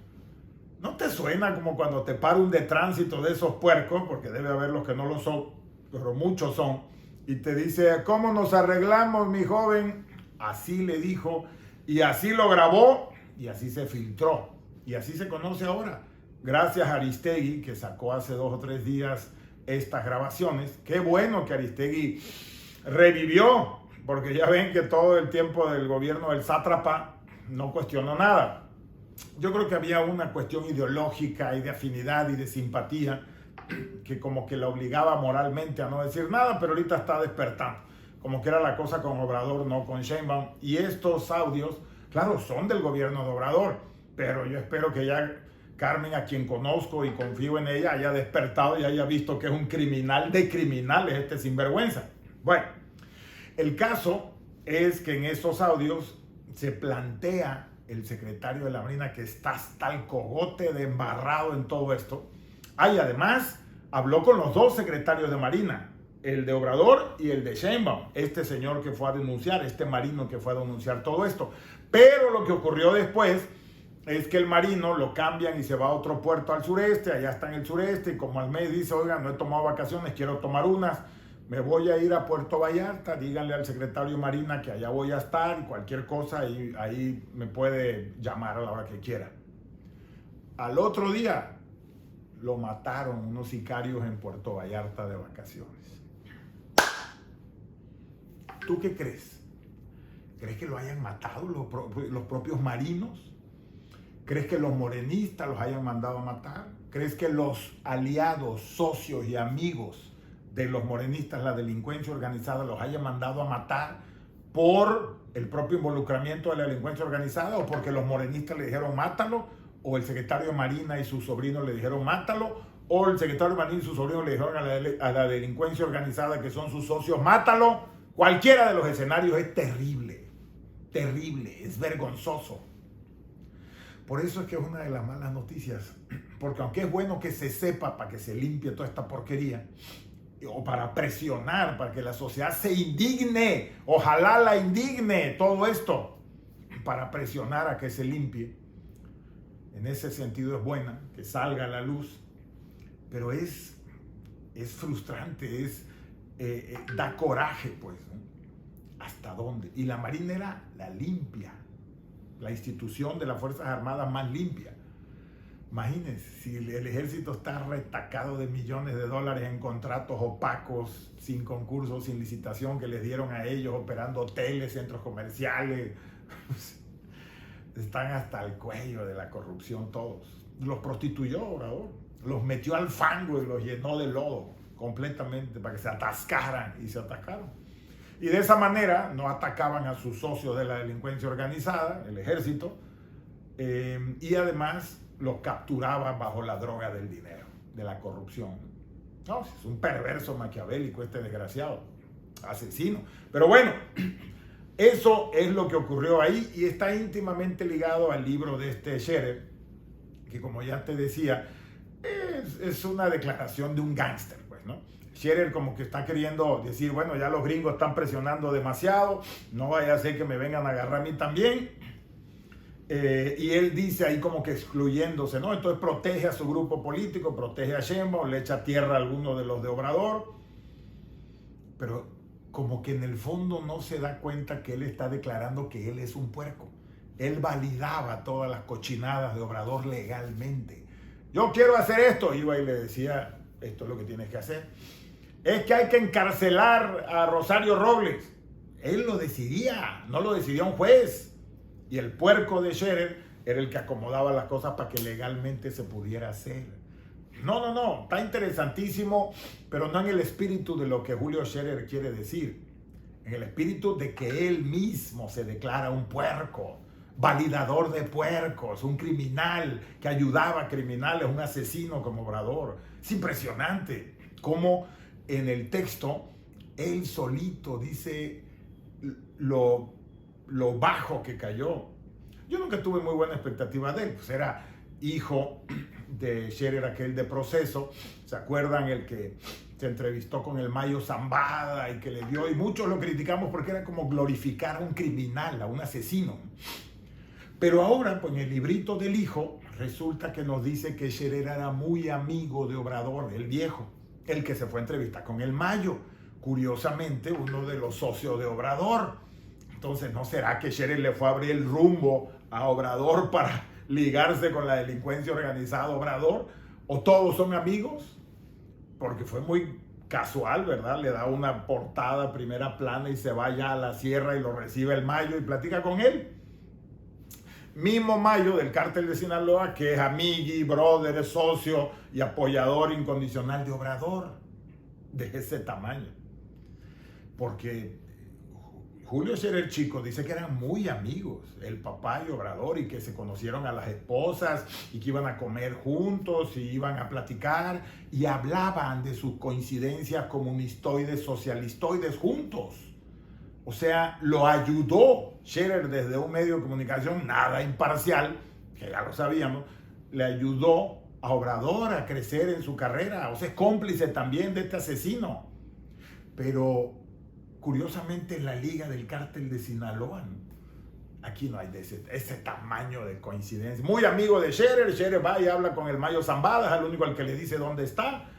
¿No te suena como cuando te para un de tránsito de esos puercos? Porque debe haber los que no lo son, pero muchos son. Y te dice, ¿cómo nos arreglamos, mi joven? Así le dijo, y así lo grabó, y así se filtró. Y así se conoce ahora. Gracias a Aristegui, que sacó hace 2 o 3 días estas grabaciones. Qué bueno que Aristegui revivió, porque ya ven que todo el tiempo del gobierno del sátrapa no cuestionó nada. Yo creo que había una cuestión ideológica y de afinidad y de simpatía que como que la obligaba moralmente a no decir nada, pero ahorita está despertando. Como que era la cosa con Obrador, no con Sheinbaum. Y estos audios, claro, son del gobierno de Obrador, pero yo espero que ya Carmen, a quien conozco y confío en ella, haya despertado y haya visto que es un criminal de criminales este sinvergüenza. Bueno, el caso es que en esos audios se plantea el secretario de la Marina que está hasta el cogote de embarrado en todo esto. Y además habló con los 2 secretarios de Marina, el de Obrador y el de Sheinbaum, este señor que fue a denunciar, este marino que fue a denunciar todo esto. Pero lo que ocurrió después es que el marino lo cambian y se va a otro puerto al sureste, allá está en el sureste, y como al mes dice, oiga, no he tomado vacaciones, quiero tomar unas, me voy a ir a Puerto Vallarta, díganle al secretario de Marina que allá voy a estar y cualquier cosa ahí me puede llamar a la hora que quiera. Al otro día lo mataron unos sicarios en Puerto Vallarta de vacaciones. ¿Tú qué crees? ¿Crees que lo hayan matado los propios marinos? ¿Crees que los morenistas los hayan mandado a matar? ¿Crees que los aliados, socios y amigos de los morenistas, la delincuencia organizada, los hayan mandado a matar por el propio involucramiento de la delincuencia organizada, o porque los morenistas le dijeron mátalo, o el secretario de Marina y sus sobrinos le dijeron mátalo, o el secretario de Marina y sus sobrinos le dijeron a la delincuencia organizada, que son sus socios, mátalo? Cualquiera de los escenarios es terrible, terrible, es vergonzoso. Por eso es que es una de las malas noticias, porque aunque es bueno que se sepa para que se limpie toda esta porquería, o para presionar, para que la sociedad se indigne, ojalá la indigne todo esto, para presionar a que se limpie. En ese sentido es buena, que salga a la luz, pero es frustrante, da coraje, pues, ¿no? ¿Hasta dónde? Y la Marina era la limpia, la institución de las Fuerzas Armadas más limpia. Imagínense, si el ejército está retacado de millones de dólares en contratos opacos, sin concursos, sin licitación, que les dieron a ellos, operando hoteles, centros comerciales. Están hasta el cuello de la corrupción todos. Los prostituyó Obrador, los metió al fango y los llenó de lodo completamente para que se atascaran, y se atascaron. Y de esa manera no atacaban a sus socios de la delincuencia organizada, el ejército, y además los capturaba bajo la droga del dinero, de la corrupción. No, es un perverso maquiavélico este desgraciado, asesino. Pero bueno, eso es lo que ocurrió ahí y está íntimamente ligado al libro de este Scherer, que como ya te decía, es una declaración de un gángster, pues, ¿no? Scherer como que está queriendo decir, bueno, ya los gringos están presionando demasiado, no vaya a ser que me vengan a agarrar a mí también. Y él dice ahí como que excluyéndose, ¿no? Entonces protege a su grupo político, protege a Sheinbaum, le echa tierra a alguno de los de Obrador, pero como que en el fondo no se da cuenta que él está declarando que él es un puerco. Él validaba todas las cochinadas de Obrador legalmente. Yo quiero hacer esto, iba y le decía, esto es lo que tienes que hacer. Es que hay que encarcelar a Rosario Robles. Él lo decidía, no lo decidía un juez. Y el puerco de Scherer era el que acomodaba las cosas para que legalmente se pudiera hacer. No, está interesantísimo, pero no en el espíritu de lo que Julio Scherer quiere decir. En el espíritu de que él mismo se declara un puerco, validador de puercos, un criminal que ayudaba a criminales, un asesino como Obrador. Es impresionante cómo en el texto él solito dice lo bajo que cayó. Yo nunca tuve muy buena expectativa de él, pues era hijo de Scherer, aquel de Proceso. ¿Se acuerdan? El que se entrevistó con el Mayo Zambada y que le dio, y muchos lo criticamos porque era como glorificar a un criminal, a un asesino. Pero ahora, pues en el librito del hijo, resulta que nos dice que Scherer era muy amigo de Obrador, el viejo, el que se fue a entrevistar con el Mayo. Curiosamente, uno de los socios de Obrador. Entonces, ¿no será que Scherer le fue a abrir el rumbo a Obrador para ligarse con la delincuencia organizada Obrador? ¿O todos son amigos? Porque fue muy casual, ¿verdad? Le da una portada, primera plana y se va ya a la sierra y lo recibe el Mayo y platica con él. Mismo Mayo del cártel de Sinaloa, que es amigui, brother, es socio y apoyador incondicional de Obrador, de ese tamaño. Porque Julio Scherer chico dice que eran muy amigos, el papá y Obrador, y que se conocieron a las esposas y que iban a comer juntos y iban a platicar y hablaban de sus coincidencias comunistoides, socialistoides juntos. O sea, lo ayudó Scherer desde un medio de comunicación nada imparcial, que ya lo sabíamos, le ayudó a Obrador a crecer en su carrera. O sea, es cómplice también de este asesino. Pero curiosamente en la liga del cártel de Sinaloa, aquí no hay de ese tamaño de coincidencia. Muy amigo de Scherer, Scherer va y habla con el Mayo Zambada, es el único al que le dice dónde está.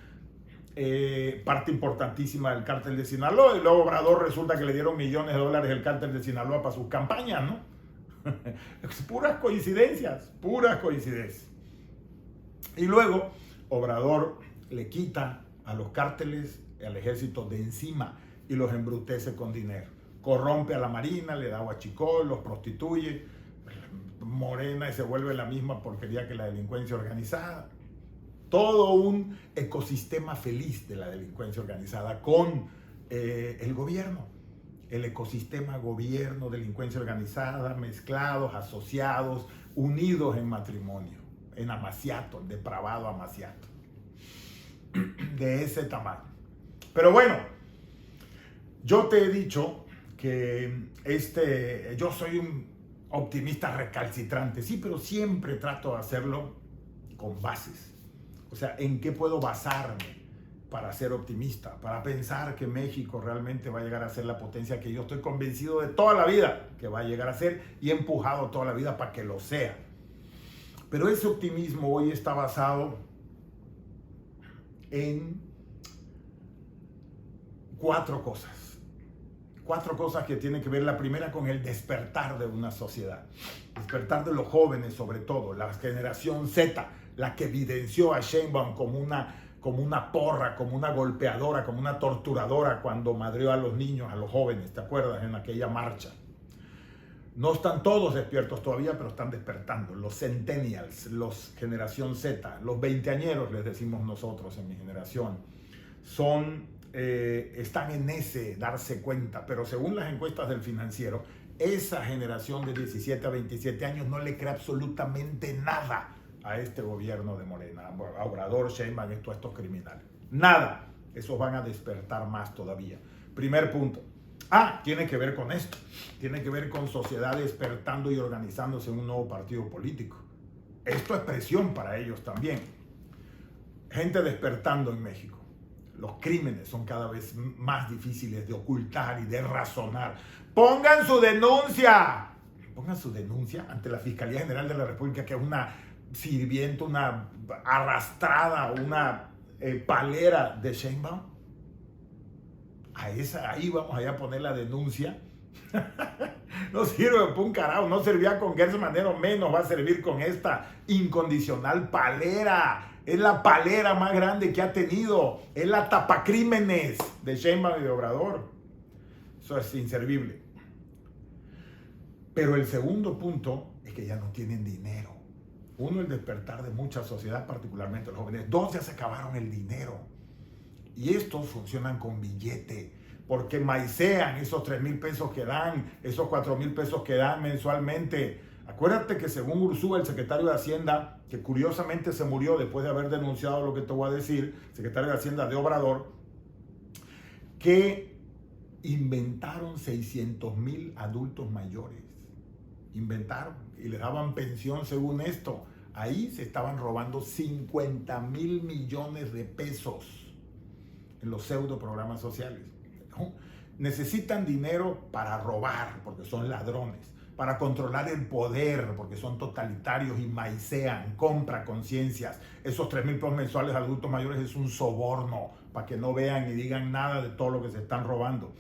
Parte importantísima del cártel de Sinaloa, y luego Obrador resulta que le dieron millones de dólares el cártel de Sinaloa para sus campañas, ¿no? Puras coincidencias. Y luego Obrador le quita a los cárteles, al ejército de encima, y los embrutece con dinero. Corrompe a la Marina, le da huachicol, los prostituye, Morena y se vuelve la misma porquería que la delincuencia organizada. Todo un ecosistema feliz de la delincuencia organizada con el gobierno. El ecosistema gobierno, delincuencia organizada, mezclados, asociados, unidos en matrimonio, en amaciato, depravado amaciato. De ese tamaño. Pero bueno, yo te he dicho que yo soy un optimista recalcitrante, sí, pero siempre trato de hacerlo con bases. O sea, ¿en qué puedo basarme para ser optimista? Para pensar que México realmente va a llegar a ser la potencia que yo estoy convencido de toda la vida que va a llegar a ser y he empujado toda la vida para que lo sea. Pero ese optimismo hoy está basado en cuatro cosas que tienen que ver. La primera, con el despertar de una sociedad, despertar de los jóvenes, sobre todo la generación Z, la que evidenció a Sheinbaum como una porra, como una golpeadora, como una torturadora cuando madreó a los niños, a los jóvenes, ¿te acuerdas? En aquella marcha. No están todos despiertos todavía, pero están despertando. Los centennials, los generación Z, los veinteañeros, les decimos nosotros en mi generación, están en ese darse cuenta. Pero según las encuestas del Financiero, esa generación de 17 a 27 años no le cree absolutamente nada a este gobierno de Morena, a Obrador, Sheinbaum, a estos criminales. Nada. Esos van a despertar más todavía. Primer punto. Tiene que ver con esto. Tiene que ver con sociedad despertando y organizándose en un nuevo partido político. Esto es presión para ellos también. Gente despertando en México. Los crímenes son cada vez más difíciles de ocultar y de razonar. ¡Pongan su denuncia! Pongan su denuncia ante la Fiscalía General de la República, que es una sirvienta, una arrastrada, una palera de Sheinbaum. Ahí vamos a poner la denuncia. No sirve para un carajo, no servía con Gertz Manero, menos va a servir con esta incondicional palera. Es la palera más grande que ha tenido, es la tapacrímenes de Sheinbaum y de Obrador. Eso es inservible. Pero el segundo punto es que ya no tienen dinero. Uno, el despertar de mucha sociedad, particularmente los jóvenes. Dos, ya se acabaron el dinero. Y estos funcionan con billete, porque maicean esos 3,000 pesos que dan, esos 4,000 pesos que dan mensualmente. Acuérdate que según Ursúa, el secretario de Hacienda, que curiosamente se murió después de haber denunciado lo que te voy a decir, secretario de Hacienda de Obrador, que inventaron 600,000 adultos mayores. Inventaron y le daban pensión según esto. Ahí se estaban robando 50,000 millones de pesos en los pseudo programas sociales. ¿No? Necesitan dinero para robar, porque son ladrones, para controlar el poder, porque son totalitarios y maicean, compra conciencias. Esos 3,000 pesos mensuales a adultos mayores es un soborno, para que no vean ni digan nada de todo lo que se están robando.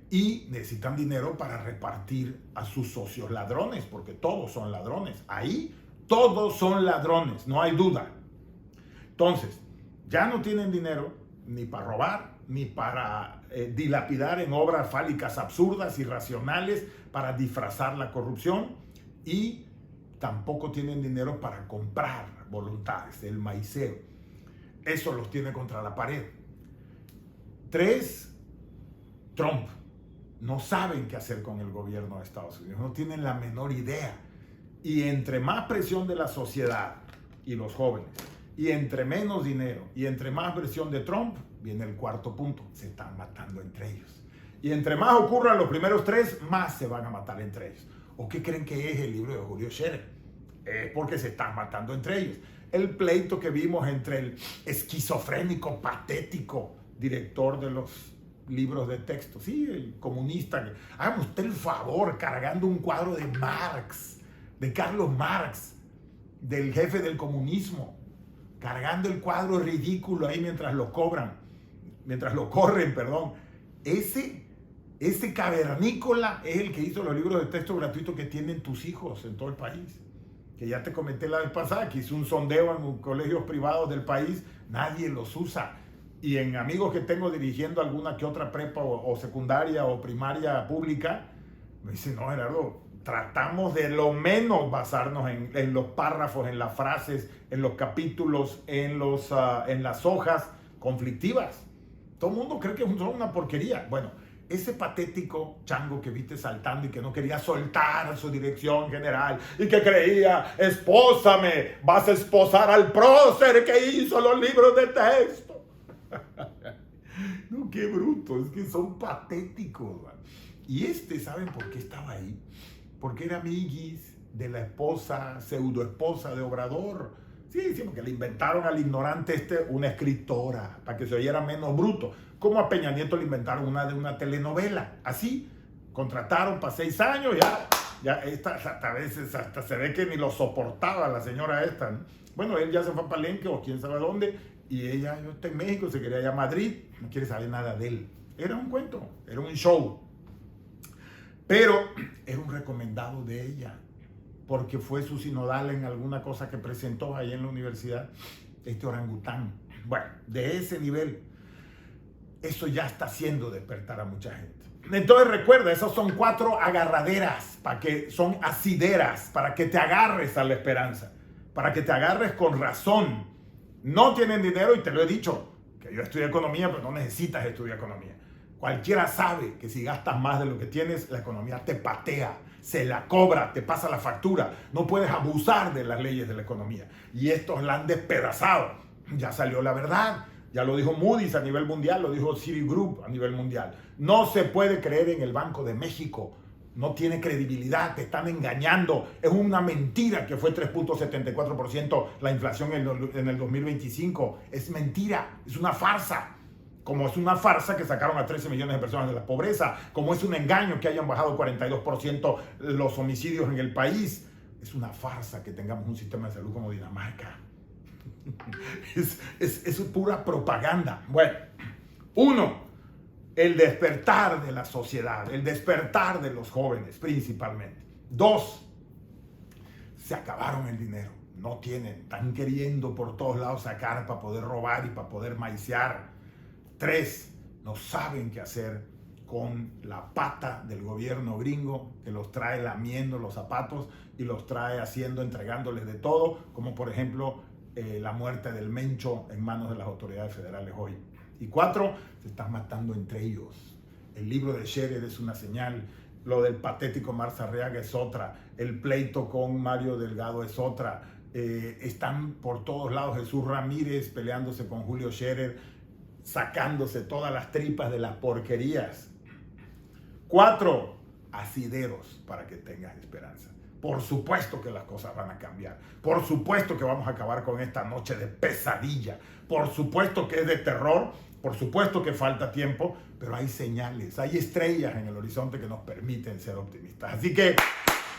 Y necesitan dinero para repartir a sus socios ladrones, porque todos son ladrones. Ahí todos son ladrones, no hay duda. Entonces, ya no tienen dinero ni para robar, ni para dilapidar en obras fálicas absurdas, irracionales, para disfrazar la corrupción, y tampoco tienen dinero para comprar voluntades, el maiceo. Eso los tiene contra la pared. 3, Trump. No saben qué hacer con el gobierno de Estados Unidos, no tienen la menor idea. Y entre más presión de la sociedad y los jóvenes, y entre menos dinero, y entre más presión de Trump, viene el cuarto punto: se están matando entre ellos. Y entre más ocurran los primeros 3, más se van a matar entre ellos. ¿O qué creen que es el libro de Julio Scherer? Es porque se están matando entre ellos. El pleito que vimos entre el esquizofrénico, patético director de los libros de texto, sí, el comunista, hágame usted el favor, cargando un cuadro de Marx, de Carlos Marx, del jefe del comunismo, cargando el cuadro ridículo ahí mientras lo corren, perdón. Ese cavernícola es el que hizo los libros de texto gratuitos que tienen tus hijos en todo el país. Que ya te comenté la vez pasada, que hice un sondeo en colegios privados del país, nadie los usa. Y en amigos que tengo dirigiendo alguna que otra prepa o secundaria o primaria pública, me dicen: no, Gerardo, tratamos de lo menos basarnos en los párrafos, en las frases, en los capítulos, en las hojas conflictivas. Todo el mundo cree que son una porquería. Bueno, ese patético chango que viste saltando y que no quería soltar su dirección general y que creía: espósame, vas a esposar al prócer que hizo los libros de texto. No, qué bruto, es que son patéticos, man. Y ¿saben por qué estaba ahí? Porque era amiguis de la esposa, pseudoesposa de Obrador. Sí, porque le inventaron al ignorante una escritora para que se oyera menos bruto. Como a Peña Nieto le inventaron una telenovela. Así, contrataron para 6 años, ya a veces hasta se ve que ni lo soportaba la señora esta, ¿no? Bueno, él ya se fue a Palenque o quién sabe dónde, y ella está en México, se quería ir a Madrid, no quiere saber nada de él. Era un cuento, era un show. Pero era un recomendado de ella, porque fue su sinodal en alguna cosa que presentó ahí en la universidad, este orangután. Bueno, de ese nivel, eso ya está haciendo despertar a mucha gente. Entonces recuerda, esas son 4 agarraderas, son asideras, para que te agarres a la esperanza, para que te agarres con razón. No tienen dinero, y te lo he dicho, que yo estudié economía, pero no necesitas estudiar economía. Cualquiera sabe que si gastas más de lo que tienes, la economía te patea, se la cobra, te pasa la factura. No puedes abusar de las leyes de la economía. Y estos la han despedazado. Ya salió la verdad. Ya lo dijo Moody's a nivel mundial, lo dijo Citigroup a nivel mundial. No se puede creer en el Banco de México. No tiene credibilidad, te están engañando. Es una mentira que fue 3.74% la inflación en el 2025. Es mentira, es una farsa. Como es una farsa que sacaron a 13 millones de personas de la pobreza. Como es un engaño que hayan bajado 42% los homicidios en el país. Es una farsa que tengamos un sistema de salud como Dinamarca. Es pura propaganda. Bueno, uno, el despertar de la sociedad, el despertar de los jóvenes principalmente. Dos, se acabaron el dinero, no tienen, están queriendo por todos lados sacar para poder robar y para poder maicear. Tres, no saben qué hacer con la pata del gobierno gringo que los trae lamiendo los zapatos y los trae entregándoles de todo, como por ejemplo la muerte del Mencho en manos de las autoridades federales hoy. Y cuatro, se están matando entre ellos. El libro de Scherer es una señal, lo del patético Marzarriaga es otra, el pleito con Mario Delgado es otra. Están por todos lados Jesús Ramírez peleándose con Julio Scherer, sacándose todas las tripas de las porquerías. Cuatro, asideros para que tengas esperanza. Por supuesto que las cosas van a cambiar. Por supuesto que vamos a acabar con esta noche de pesadilla. Por supuesto que es de terror. Por supuesto que falta tiempo. Pero hay señales, hay estrellas en el horizonte que nos permiten ser optimistas. Así que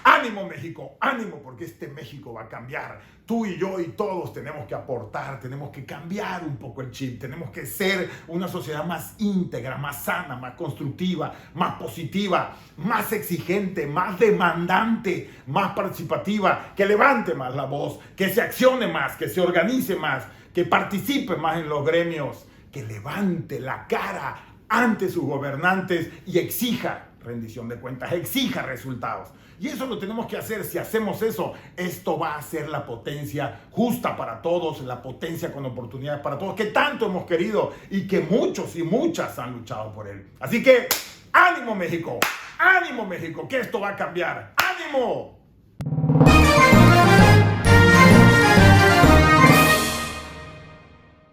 ánimo México, ánimo, porque este México va a cambiar. Tú y yo y todos tenemos que aportar, tenemos que cambiar un poco el chip, tenemos que ser una sociedad más íntegra, más sana, más constructiva, más positiva, más exigente, más demandante, más participativa, que levante más la voz, que se accione más, que se organice más, que participe más en los gremios, que levante la cara ante sus gobernantes y exija rendición de cuentas, exija resultados. Y eso lo tenemos que hacer. Si hacemos eso, esto va a ser la potencia justa para todos, la potencia con oportunidades para todos, que tanto hemos querido y que muchos y muchas han luchado por él. Así que, ánimo México, que esto va a cambiar. ¡Ánimo!